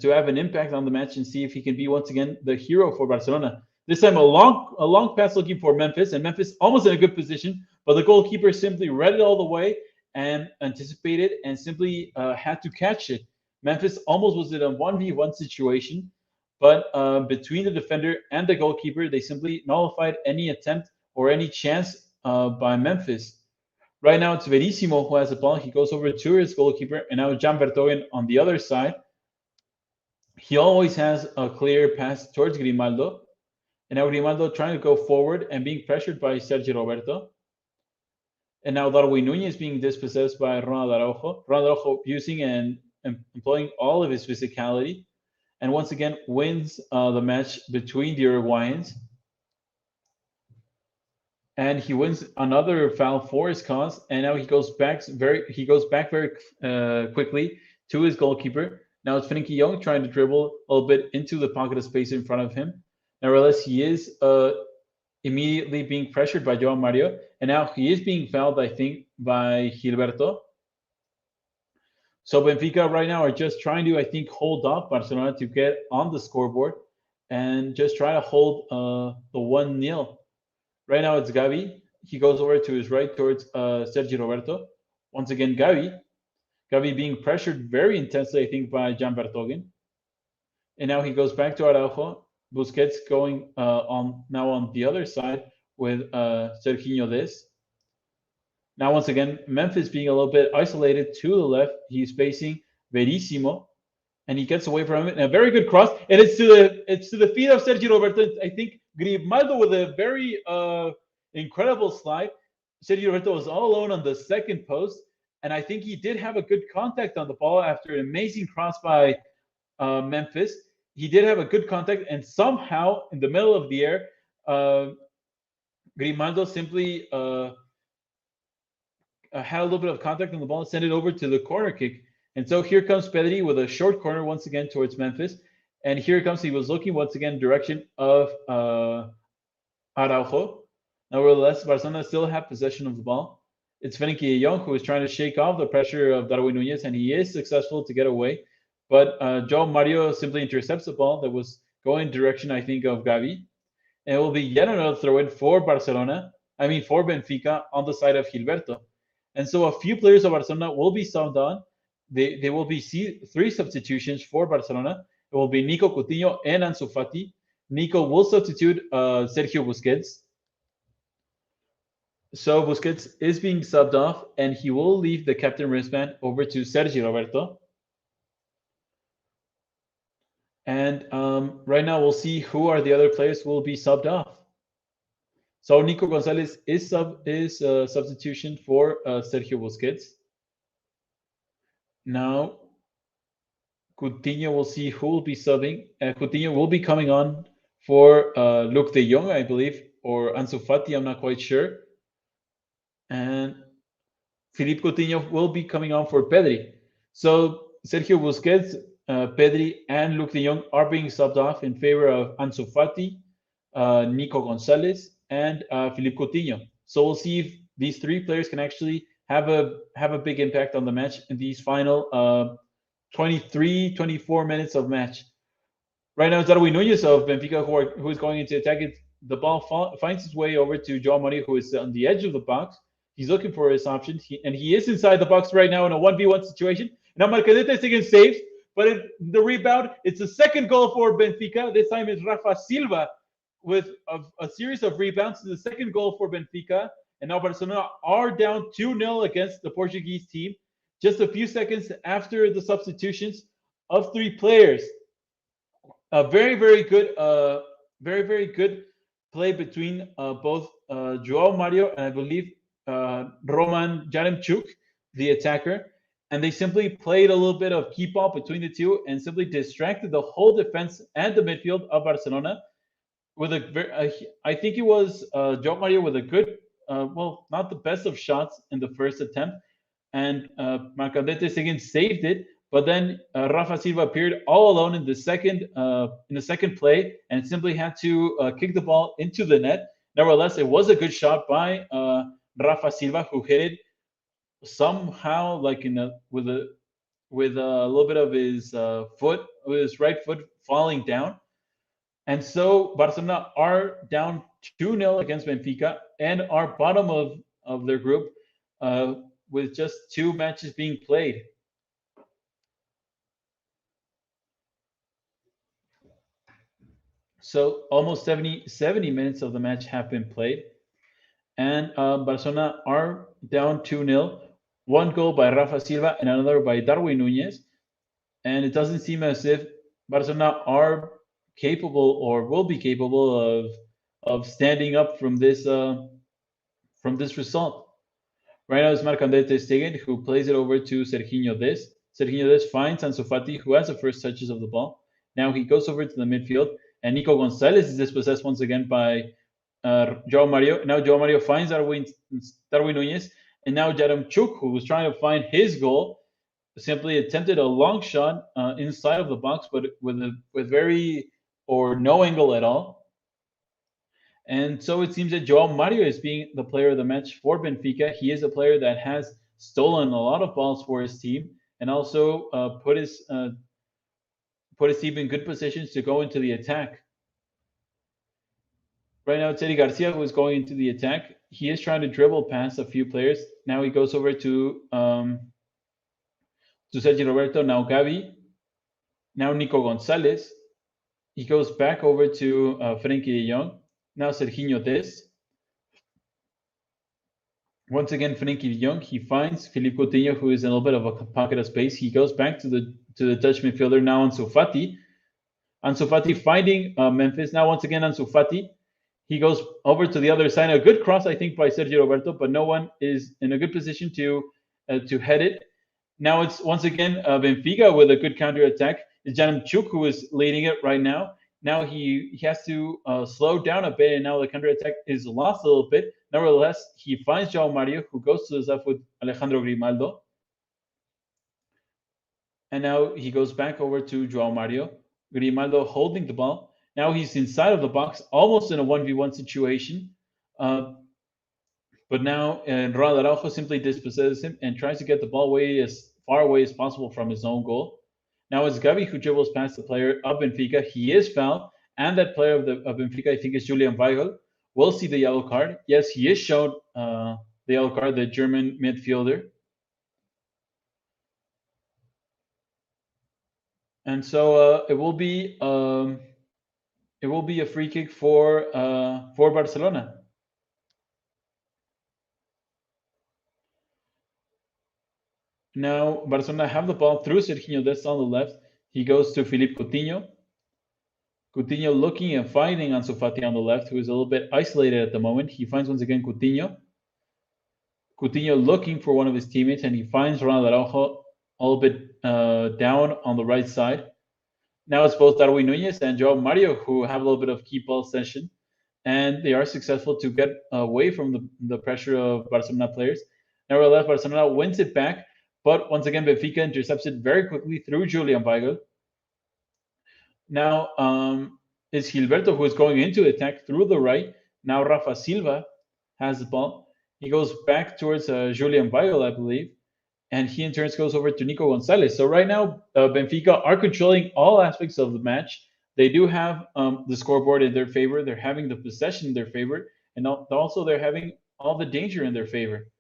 have an impact on the match and see if he can be once again the hero for Barcelona. This time, a long pass looking for Memphis, and Memphis almost in a good position, but the goalkeeper simply read it all the way and anticipated and simply had to catch it. Memphis almost was in a 1v1 situation, but between the defender and the goalkeeper, they simply nullified any attempt or any chance by Memphis. Right now, it's Verissimo who has the ball. He goes over to his goalkeeper, and now Jan Vertonghen on the other side. He always has a clear pass towards Grimaldo. And now Grimaldo trying to go forward and being pressured by Sergio Roberto. And now Darwin Núñez being dispossessed by Ronald Araujo. Ronald Araujo using and employing all of his physicality. And once again wins the match between the Uruguayans. And he wins another foul for his cause. And now he goes back very quickly to his goalkeeper. Now it's Frenkie Young trying to dribble a little bit into the pocket of space in front of him. Nevertheless, he is immediately being pressured by João Mario, and now he is being fouled, I think, by Gilberto. So Benfica right now are just trying to, I think, hold off Barcelona to get on the scoreboard and just try to hold the 1-0. Right now it's Gavi. He goes over to his right towards Sergio Roberto. Once again, Gavi being pressured very intensely, I think, by Jan Vertonghen. And now he goes back to Araujo. Busquets going on the other side with Serginho Dest. Now once again, Memphis being a little bit isolated to the left. He's facing Verissimo, and he gets away from him. And a very good cross, and it's to the feet of Sergio Roberto. I think Grimaldo with a very incredible slide. Sergio Roberto was all alone on the second post, and I think he did have a good contact on the ball after an amazing cross by Memphis. He did have a good contact, and somehow in the middle of the air, Grimaldo simply had a little bit of contact on the ball and sent it over to the corner kick. And so here comes Pedri with a short corner once again towards Memphis. And here comes, he was looking once again in the direction of Araujo. Nevertheless, Barcelona still have possession of the ball. It's Frenkie de Jong who is trying to shake off the pressure of Darwin Núñez, and he is successful to get away. But João Mario simply intercepts the ball that was going in direction, I think, of Gavi. And it will be yet another throw-in for for Benfica on the side of Gilberto. And so a few players of Barcelona will be subbed on. They will be three substitutions for Barcelona. It will be Nico Coutinho and Ansu Fati. Nico will substitute Sergio Busquets. So Busquets is being subbed off, and he will leave the captain wristband over to Sergio Roberto. And right now we'll see who are the other players who will be subbed off. So Nico Gonzalez is substitution for Sergio Busquets. Now Coutinho, will see who will be subbing. Coutinho will be coming on for Luke de Jong, I believe, or Ansu Fati, I'm not quite sure. And Philippe Coutinho will be coming on for Pedri. So Sergio Busquets, Pedri, and Luke de Jong are being subbed off in favor of Ansu Fati, Nico Gonzalez, and Philippe Coutinho. So we'll see if these three players can actually have a big impact on the match in these final 23, 24 minutes of match. Right now, it's Darwin Núñez of Benfica who is going into attack. The ball finds its way over to João Mario, who is on the edge of the box. He's looking for his option, and he is inside the box right now in a 1v1 situation. Now Marcadetes again saves, but in the rebound, it's a second goal for Benfica. This time it's Rafa Silva with a series of rebounds. It's the second goal for Benfica. And now Barcelona are down 2-0 against the Portuguese team, just a few seconds after the substitutions of three players. A very, very good play between both João Mario and I believe Roman Jaremchuk, the attacker, and they simply played a little bit of keep ball between the two and simply distracted the whole defense and the midfield of Barcelona with I think it was João Mario with a good, well, not the best of shots in the first attempt, and Marcadetes again saved it. But then Rafa Silva appeared all alone in the second play and simply had to kick the ball into the net. Nevertheless, it was a good shot by Rafa Silva, who hit it somehow, like with a little bit of his with his right foot falling down. And so Barcelona are down 2-0 against Benfica and are bottom of their group with just 2 matches being played. So almost 70 minutes of the match have been played. And Barcelona are down 2-0. One goal by Rafa Silva and another by Darwin Núñez. And it doesn't seem as if Barcelona are capable or will be capable of standing up from this result. Right now it's Marc-André ter Stegen who plays it over to Serginho Dest. Serginho Dest finds Ansu Fati, who has the first touches of the ball. Now he goes over to the midfield, and Nico Gonzalez is dispossessed once again by João Mario. Now João Mario finds Darwin Núñez, and now Jaremchuk, who was trying to find his goal, simply attempted a long shot inside of the box, but with very or no angle at all. And so it seems that João Mario is being the player of the match for Benfica. He is a player that has stolen a lot of balls for his team and also put his team in good positions to go into the attack. Right now, it's Eddie Garcia who is going into the attack. He is trying to dribble past a few players. Now he goes over to Sergio Roberto. Now Gavi. Now Nico Gonzalez. He goes back over to Frenkie de Jong. Now Serginho Dest. Once again, Frenkie de Jong. He finds Philippe Coutinho, who is in a little bit of a pocket of space. He goes back to the Dutch midfielder. Now Ansu Fati. Ansu Fati finding Memphis. Now once again Ansu Fati. He goes over to the other side. A good cross, I think, by Sergio Roberto, but no one is in a good position to head it. Now it's once again Benfica with a good counter attack. It's Jaremchuk who is leading it right now. Now he has to slow down a bit, and now the counter attack is lost a little bit. Nevertheless, he finds João Mario, who goes to the left with Alejandro Grimaldo. And now he goes back over to João Mario. Grimaldo holding the ball. Now he's inside of the box, almost in a 1v1 situation. But now Ronald Araujo simply dispossesses him and tries to get the ball as far away as possible from his own goal. Now it's Gavi who dribbles past the player of Benfica. He is fouled, and that player of Benfica, I think, is Julian Weigl, will see the yellow card. Yes, he is shown the yellow card, the German midfielder. And so it will be a free kick for Barcelona. Now Barcelona have the ball through Serginho Dest on the left. He goes to Philippe Coutinho. Coutinho looking and finding Ansu Fati on the left, who is a little bit isolated at the moment. He finds once again Coutinho. Coutinho looking for one of his teammates, and he finds Ronald Araujo a little bit down on the right side. Now it's both Darwin Nunez and Joao Mario who have a little bit of key ball possession, and they are successful to get away from the pressure of Barcelona players. Nevertheless, Barcelona wins it back, but once again, Benfica intercepts it very quickly through Julian Weigl. Now it's Gilberto who is going into attack through the right. Now Rafa Silva has the ball. He goes back towards Julian Weigl, I believe, and he in turn goes over to Nico Gonzalez. So right now, Benfica are controlling all aspects of the match. They do have the scoreboard in their favor. They're having the possession in their favor, and also they're having all the danger in their favor.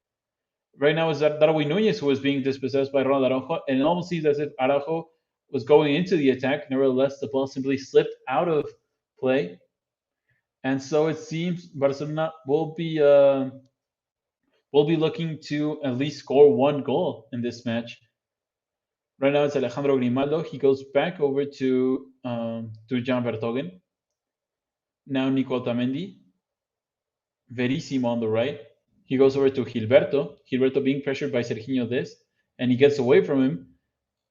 Right now, it's Darwin Nunez who is being dispossessed by Ronald Araujo, and it almost seems as if Araujo was going into the attack. Nevertheless, the ball simply slipped out of play, and so it seems Barcelona will be looking to at least score one goal in this match. Right now, it's Alejandro Grimaldo. He goes back over to Jan Vertonghen. Now Nico Otamendi. Verissimo on the right. He goes over to Gilberto. Gilberto being pressured by Serginho Dest, and he gets away from him.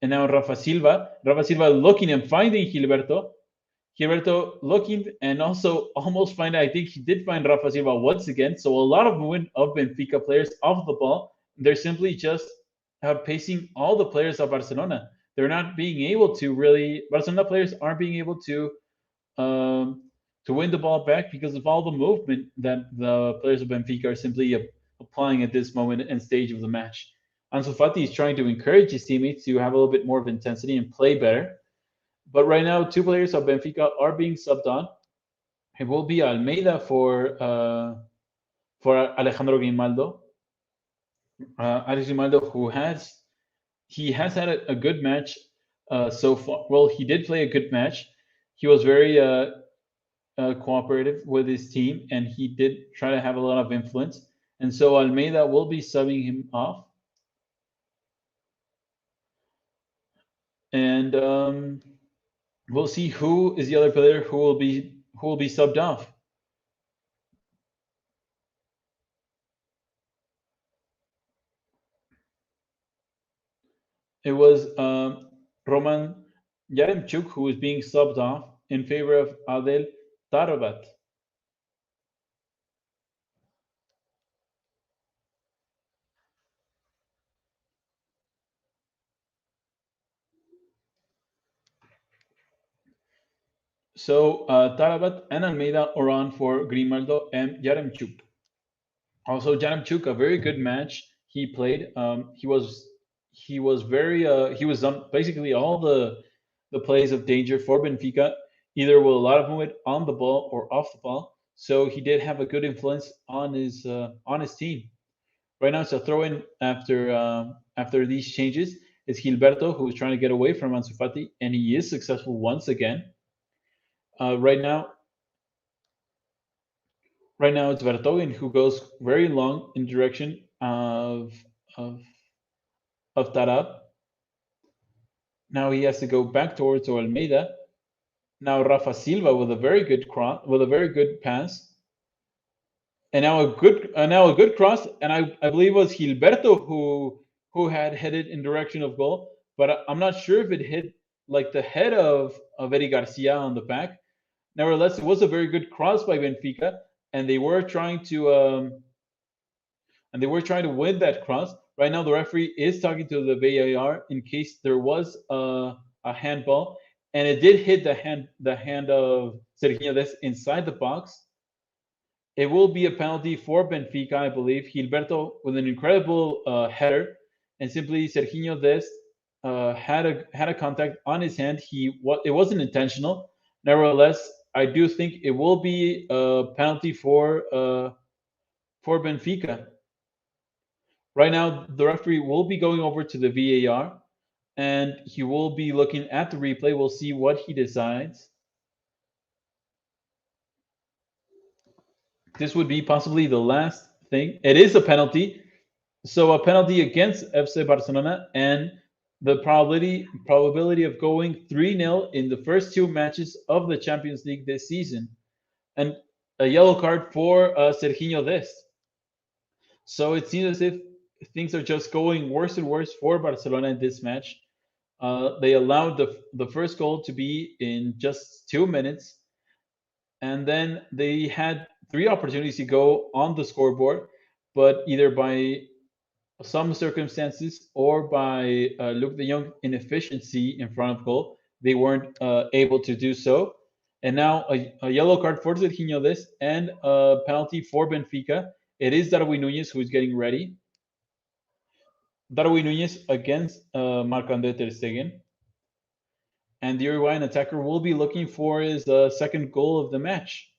And now Rafa Silva. Rafa Silva looking and finding Gilberto. Gilberto looking and also almost finding, I think he did find Rafa Silva once again. So a lot of movement of Benfica players off the ball. They're simply just pacing all the players of Barcelona. They're not being able to really, Barcelona players aren't being able to win the ball back because of all the movement that the players of Benfica are simply applying at this moment and stage of the match. Ansu Fati is trying to encourage his teammates to have a little bit more of intensity and play better. But right now, two players of Benfica are being subbed on. It will be Almeida for Alejandro Grimaldo. Alex Grimaldo, who has had a good match so far. Well, he did play a good match. He was very cooperative with his team, and he did try to have a lot of influence. And so Almeida will be subbing him off. And we'll see who is the other player who will be subbed off. It was Roman Yaremchuk who was being subbed off in favor of Adel Tarabat. So Tarabat and Almeida are on for Grimaldo and Yaremchuk. Also, Yaremchuk, a very good match he played. He was very he was on basically all the plays of danger for Benfica, either with a lot of movement on the ball or off the ball. So he did have a good influence on his team. Right now, it's a throw-in after these changes. It's Gilberto who is trying to get away from Ansu Fati, and he is successful once again. Right now, it's Vertonghen who goes very long in direction of Tarab. Now he has to go back towards Almeida. Now Rafa Silva with a very good pass, and now a good cross. And I believe it was Gilberto who had headed in direction of goal, but I'm not sure if it hit like the head of Eddie Garcia on the back. Nevertheless, it was a very good cross by Benfica, and they were trying to win that cross. Right now, the referee is talking to the VAR in case there was a handball, and it did hit the hand of Serginho Dest inside the box. It will be a penalty for Benfica, I believe. Gilberto with an incredible header, and simply Serginho Dest had a contact on his hand. It wasn't intentional. Nevertheless, I do think it will be a penalty for Benfica. Right now, the referee will be going over to the VAR, and he will be looking at the replay. We'll see what he decides. This would be possibly the last thing. It is a penalty. So a penalty against FC Barcelona, and the probability of going 3-0 in the first two matches of the Champions League this season. And a yellow card for Serginho Dest. So it seems as if things are just going worse and worse for Barcelona in this match. They allowed the first goal to be in just 2 minutes, and then they had three opportunities to go on the scoreboard, but either by some circumstances or by Luke de Jong inefficiency in front of goal, they weren't able to do so. And now a yellow card for Serginho Dest and a penalty for Benfica. It is Darwin Núñez who is getting ready. Darwin Núñez against Marc-André ter Stegen. And the Uruguayan attacker will be looking for his second goal of the match.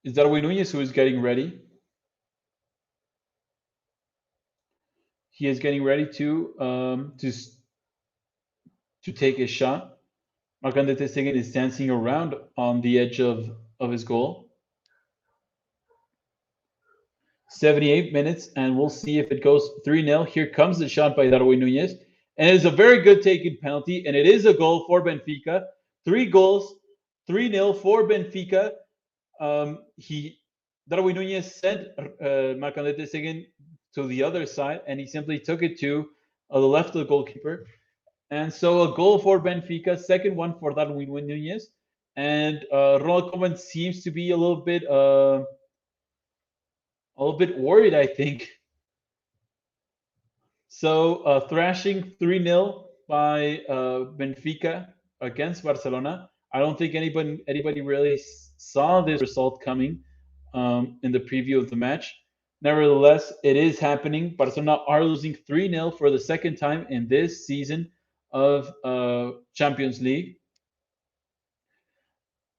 Is Darwin Núñez who is getting ready. He is getting ready to take a shot. Marc-André ter Stegen is dancing around on the edge of his goal. 78 minutes, and we'll see if it goes 3-0. Here comes the shot by Darwin Núñez, and it is a very good taken penalty, and it is a goal for Benfica. 3 goals, 3-0 for Benfica. Darwin Núñez sent Marc-André ter Stegen to the other side, and he simply took it to the left of the goalkeeper. And so a goal for Benfica, second one for Darwin Núñez, and Ronald Koeman seems to be a little bit worried, I think. So thrashing 3-0 by Benfica against Barcelona. I don't think anybody really saw this result coming in the preview of the match. Nevertheless, it is happening. Barcelona are losing 3-0 for the second time in this season of Champions League.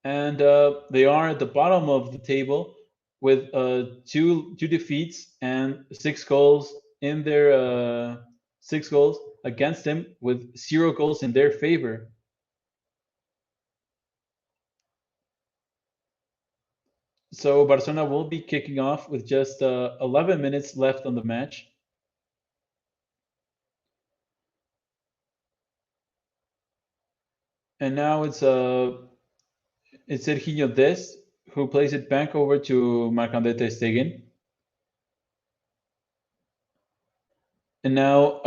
And they are at the bottom of the table with two defeats and 6 goals in their 6 goals against them, with 0 goals in their favor. So Barcelona will be kicking off with just 11 minutes left on the match. And now it's Serginho Dest who plays it back over to Marc-André ter Stegen. And now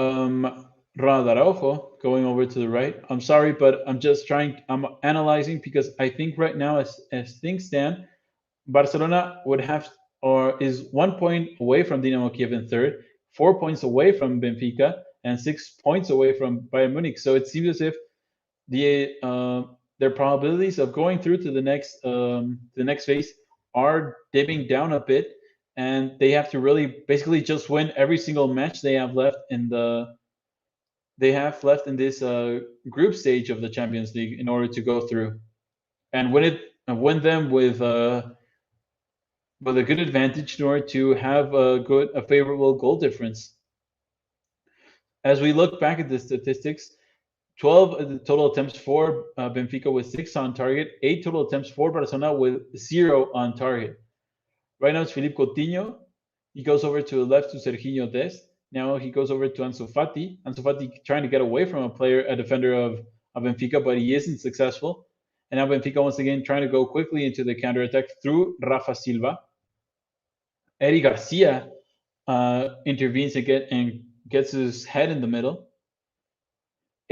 Ronald Araujo going over to the right. I'm sorry, but I'm analyzing because I think right now, as things stand, Barcelona is 1 point away from Dynamo Kiev in third, 4 points away from Benfica, and 6 points away from Bayern Munich. So it seems as if their probabilities of going through to the next phase are dipping down a bit, and they have to really basically just win every single match they have left in this group stage of the Champions League in order to go through, and win them with a good advantage in order to have a favorable goal difference. As we look back at the statistics, 12 total attempts for Benfica with 6 on target, 8 total attempts for Barcelona with 0 on target. Right now it's Philippe Coutinho. He goes over to the left to Serginho Dest. Now he goes over to Ansu Fati. Ansu Fati trying to get away from a defender of Benfica, but he isn't successful. And now Benfica once again trying to go quickly into the counterattack through Rafa Silva. Eddie Garcia intervenes again and gets his head in the middle.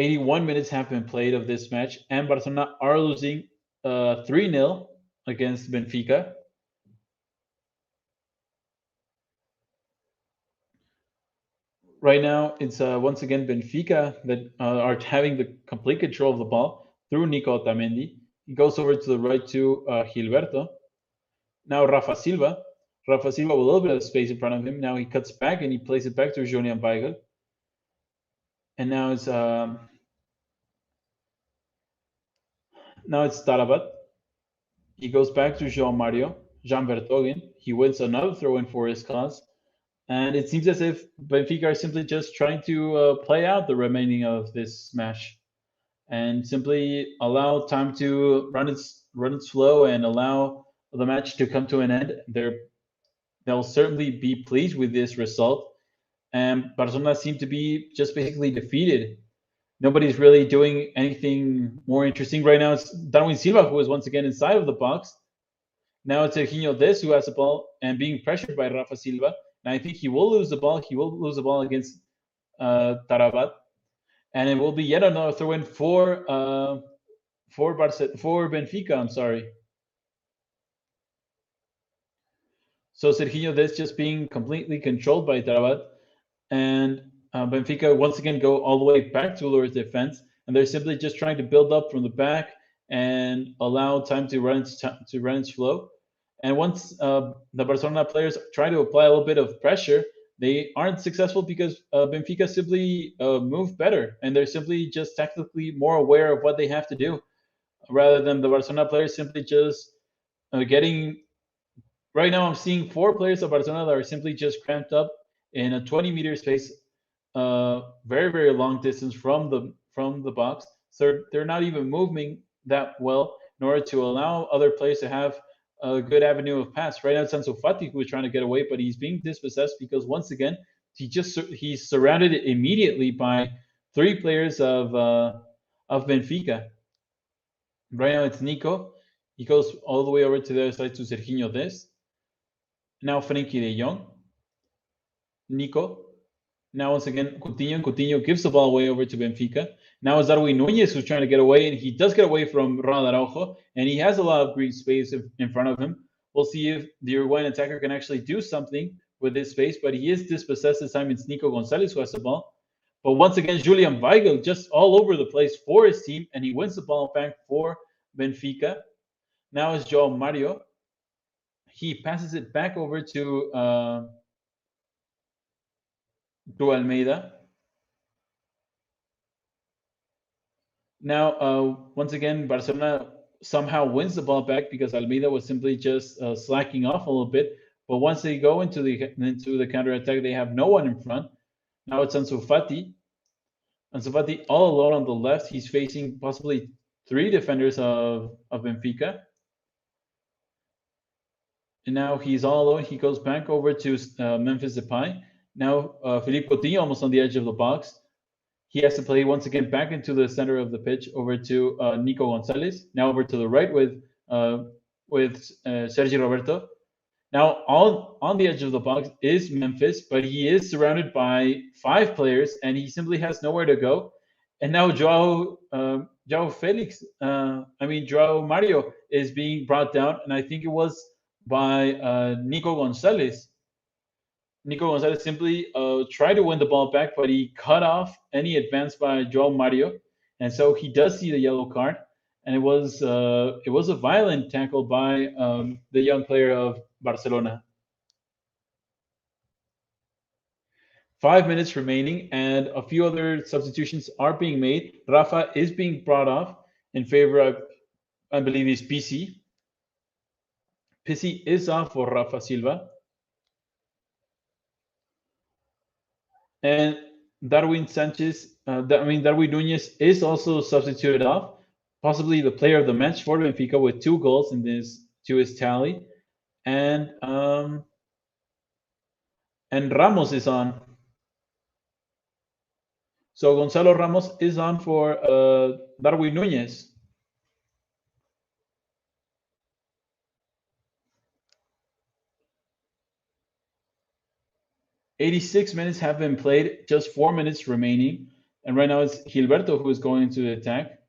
81 minutes have been played of this match, and Barcelona are losing 3-0 against Benfica. Right now, it's once again Benfica that are having the complete control of the ball through Nico Otamendi. He goes over to the right to Gilberto. Now Rafa Silva. Rafa Silva with a little bit of space in front of him. Now he cuts back and he plays it back to Julian Weigl. And now it's Tarabat. He goes back to Jean Vertonghen. He wins another throw-in for his cause. And it seems as if Benfica are simply just trying to play out the remaining of this match and simply allow time to run its flow and allow the match to come to an end. They'll certainly be pleased with this result. And Barcelona seem to be just basically defeated. Nobody's really doing anything more interesting right now. It's Darwin Silva who is once again inside of the box. Now it's Serginho Des who has the ball and being pressured by Rafa Silva. And I think he will lose the ball. He will lose the ball against Tarabat, and it will be yet another throw-in for Benfica. I'm sorry. So Serginho Des just being completely controlled by Tarabat, and Benfica once again go all the way back to Lourdes defense, and they're simply just trying to build up from the back and allow time to run its flow. And once the Barcelona players try to apply a little bit of pressure, they aren't successful because Benfica simply move better, and they're simply just tactically more aware of what they have to do, rather than the Barcelona players simply just getting. Right now, I'm seeing 4 players of Barcelona that are simply just cramped up in a 20-meter space, very very long distance from the box. So they're not even moving that well in order to allow other players to have a good avenue of pass. Right now, it's Ansu Fati who is trying to get away, but he's being dispossessed because once again he's surrounded immediately by 3 players of Benfica. Right now, it's Nico. He goes all the way over to the other side to Serginho Des. Now Frenkie de Jong. Nico. Now once again Coutinho. Coutinho gives the ball away over to Benfica. Now it's Darwin Núñez who's trying to get away, and he does get away from Ronald Araujo, and he has a lot of green space in front of him. We'll see if the Uruguayan attacker can actually do something with this space, but he is dispossessed this time. It's Nico Gonzalez who has the ball. But once again, Julian Weigl just all over the place for his team, and he wins the ball back for Benfica. Now it's João Mario. He passes it back over to Almeida. Now, once again, Barcelona somehow wins the ball back because Almeida was simply just slacking off a little bit. But once they go into the counter attack, they have no one in front. Now it's Ansu Fati. Ansu Fati all alone on the left. He's facing possibly 3 defenders of Benfica. And now he's all alone. He goes back over to Memphis Depay. Now Philippe Coutinho almost on the edge of the box. He has to play once again back into the center of the pitch over to Nico Gonzalez. Now over to the right with Sergio Roberto. Now on the edge of the box is Memphis, but he is surrounded by 5 players, and he simply has nowhere to go. And now Joao Mario is being brought down, and I think it was by Nico Gonzalez. Nico Gonzalez simply tried to win the ball back, but he cut off any advance by João Mario, and so he does see the yellow card. And it was a violent tackle by the young player of Barcelona. 5 minutes remaining, and a few other substitutions are being made. Rafa is being brought off in favor of, I believe, is PC. PC is off for Rafa Silva. And Darwin Núñez is also substituted off, possibly the player of the match for Benfica with 2 goals to his tally. And Ramos is on. So Gonzalo Ramos is on for Darwin Núñez. "86 minutes have been played, just 4 minutes remaining. And right now it's Gilberto who is going into the attack.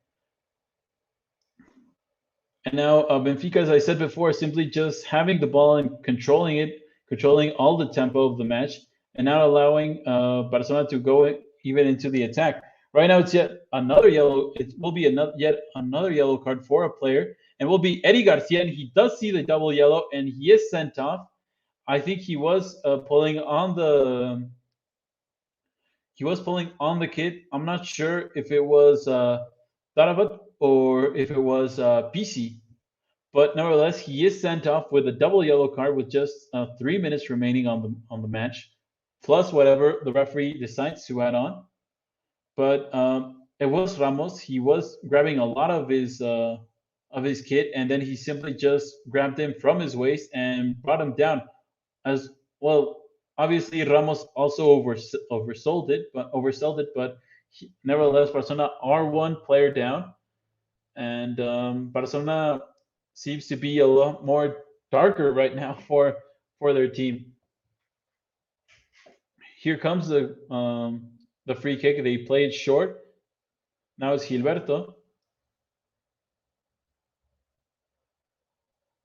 And now Benfica, as I said before, simply just having the ball and controlling all the tempo of the match, and not allowing Barcelona to go even into the attack. Right now it's yet another yellow. It will be yet another yellow card for a player, and will be Eddie Garcia, and he does see the double yellow, and he is sent off. I think he was pulling on the kid. I'm not sure if it was Tarabat or if it was PC, but nevertheless, he is sent off with a double yellow card with just 3 minutes remaining on the match, plus whatever the referee decides to add on. But it was Ramos. He was grabbing a lot of his kit, and then he simply just grabbed him from his waist and brought him down. As well, obviously Ramos also oversold it, but Nevertheless, Barcelona are one player down, and Barcelona seems to be a lot more darker right now for their team. Here comes the free kick. They play it short. Now it's Gilberto.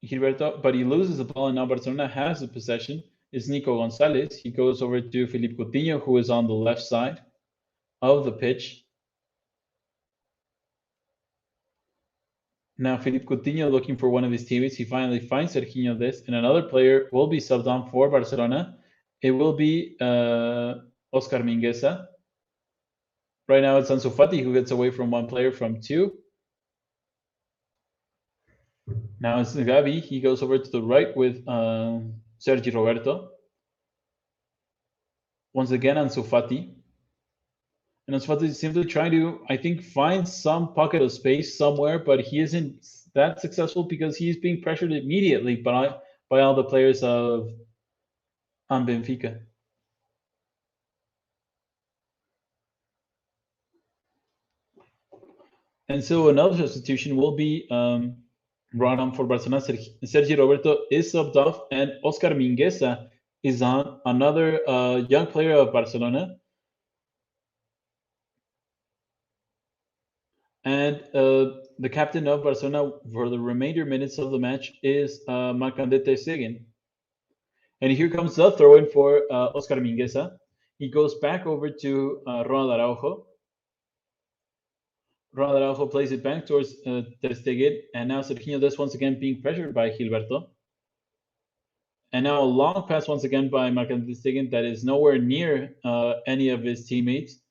But he loses the ball, and now Barcelona has the possession. It's Nico Gonzalez. He goes over to Philippe Coutinho, who is on the left side of the pitch. Now Philippe Coutinho looking for one of his teammates. He finally finds Serginho Dest, and another player will be subbed on for Barcelona. It will be Oscar Mingueza. Right now it's Ansu Fati who gets away from one player from two. Now it's Gavi. He goes over to the right with Sergi Roberto. Once again, Ansu Fati. And Ansu Fati is simply trying to, I think, find some pocket of space somewhere, but he isn't that successful because he's being pressured immediately by all the players of Benfica. And so another substitution will be brought on for Barcelona. Sergi Roberto is subbed off, and Oscar Mingueza is on, another young player of Barcelona. And the captain of Barcelona for the remainder minutes of the match is Marc-André ter Stegen. And here comes the throw-in for Oscar Mingueza. He goes back over to Ronald Araujo. Ronald Araujo plays it back towards ter Stegen, and now Serginho Dest once again being pressured by Gilberto. And now a long pass once again by Marc-André ter Stegen that is nowhere near any of his teammates.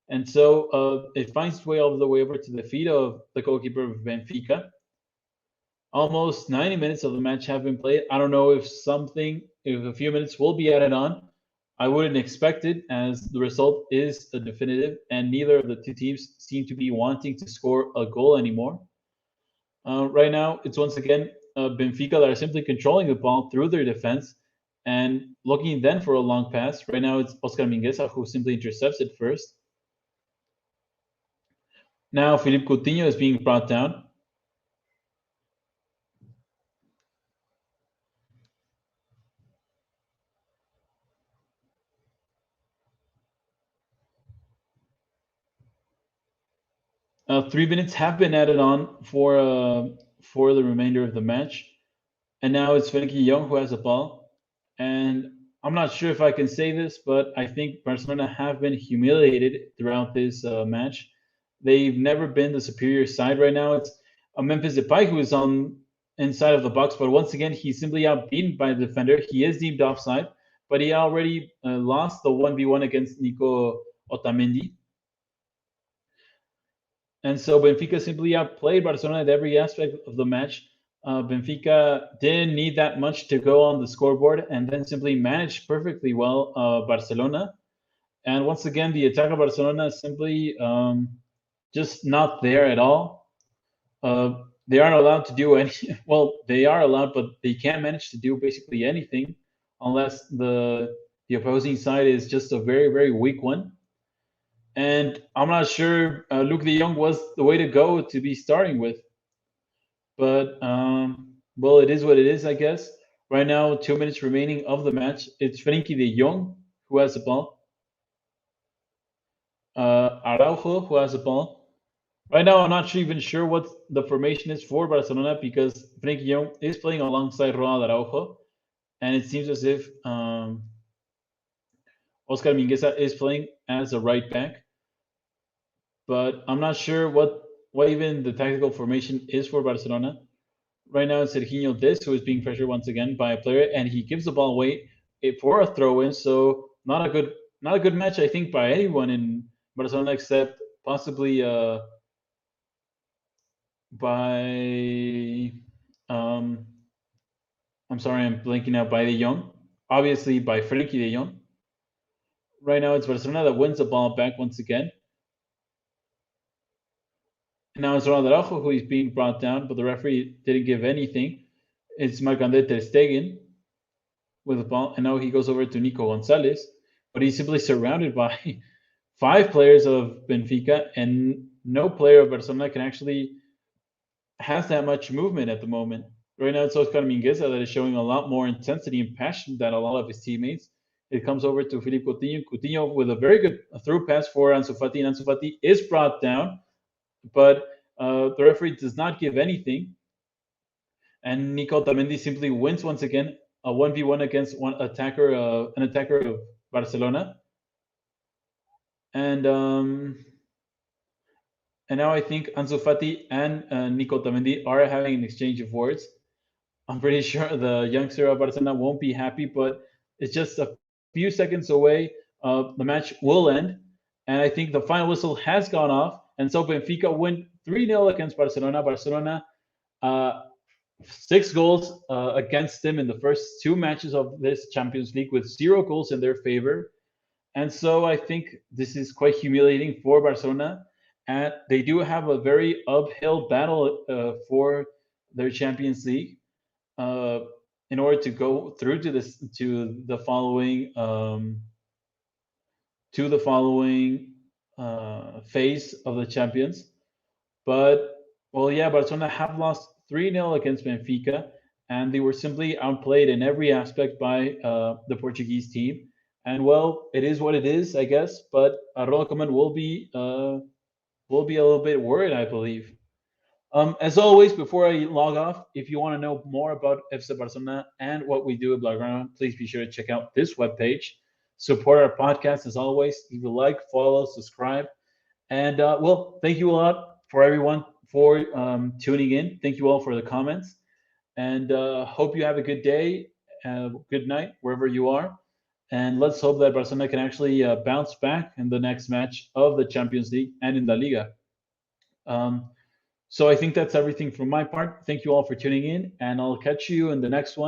And so it finds its way all the way over to the feet of the goalkeeper of Benfica. Almost 90 minutes of the match have been played. I don't know if a few minutes will be added on. I wouldn't expect it, as the result is a definitive, and neither of the two teams seem to be wanting to score a goal anymore. Right now, it's once again Benfica that are simply controlling the ball through their defense and looking then for a long pass. Right now, it's Oscar Mingueza who simply intercepts it first. Now Philippe Coutinho is being brought down. Three minutes have been added on for the remainder of the match. And now it's Frenkie de Jong who has the ball. And I'm not sure if I can say this, but I think Barcelona have been humiliated throughout this match. They've never been the superior side right now. It's Memphis Depay who is on inside of the box, but once again, he's simply outbeaten by the defender. He is deemed offside, but he already lost the 1v1 against Nico Otamendi. And so Benfica simply outplayed Barcelona at every aspect of the match. Benfica didn't need that much to go on the scoreboard and then simply managed perfectly well Barcelona. And once again, the attack of Barcelona is simply just not there at all. They aren't allowed to do any. Well, they are allowed, but they can't manage to do basically anything unless the opposing side is just a very, very weak one. And I'm not sure Luke de Jong was the way to go to be starting with. But, well, it is what it is, I guess. Right now, 2 minutes remaining of the match. It's Frenkie de Jong who has the ball. Araujo who has the ball. Right now, I'm not even sure what the formation is for Barcelona because Frenkie de Jong is playing alongside Ronald Araujo. And it seems as if Oscar Mingueza is playing as a right back. But I'm not sure what even the tactical formation is for Barcelona. Right now, it's Serginho Dest who is being pressured once again by a player, and he gives the ball away for a throw-in. So not a good match, I think, by anyone in Barcelona except possibly by I'm sorry, I'm blanking out by de Jong. Obviously by Frenkie de Jong. Right now, it's Barcelona that wins the ball back once again. And now it's Ronald Araujo who is being brought down, but the referee didn't give anything. It's Marc-André ter Stegen with the ball, and now he goes over to Nico Gonzalez, but he's simply surrounded by 5 players of Benfica, and no player of Barcelona can actually has that much movement at the moment. Right now, it's Oscar Mingueza that is showing a lot more intensity and passion than a lot of his teammates. It comes over to Philippe Coutinho. Coutinho with a very good through pass for Ansu Fati, and Ansu Fati is brought down, but the referee does not give anything. And Nico Tamendi simply wins once again a 1v1 against an attacker of Barcelona. And now I think Ansu Fati and Nico Tamendi are having an exchange of words. I'm pretty sure the youngster of Barcelona won't be happy, but it's just a few seconds away. The match will end, and I think the final whistle has gone off, and so Benfica win 3-0 against Barcelona. Barcelona, 6 goals against them in the first 2 matches of this Champions League, with 0 goals in their favor. And so I think this is quite humiliating for Barcelona, and they do have a very uphill battle for their Champions League. In order to go through to the following phase of the Champions. But well, yeah, Barcelona have lost 3-0 against Benfica, and they were simply outplayed in every aspect by the Portuguese team. And well, it is what it is, I guess. But Ronald Koeman will be a little bit worried, I believe. As always, before I log off, if you want to know more about FC Barcelona and what we do at Blaugranagram, please be sure to check out this webpage. Support our podcast as always. If you like, follow, subscribe. And well, thank you a lot for everyone for tuning in. Thank you all for the comments. And hope you have a good day, good night, wherever you are. And let's hope that Barcelona can actually bounce back in the next match of the Champions League and in La Liga. So I think that's everything from my part. Thank you all for tuning in, and I'll catch you in the next one.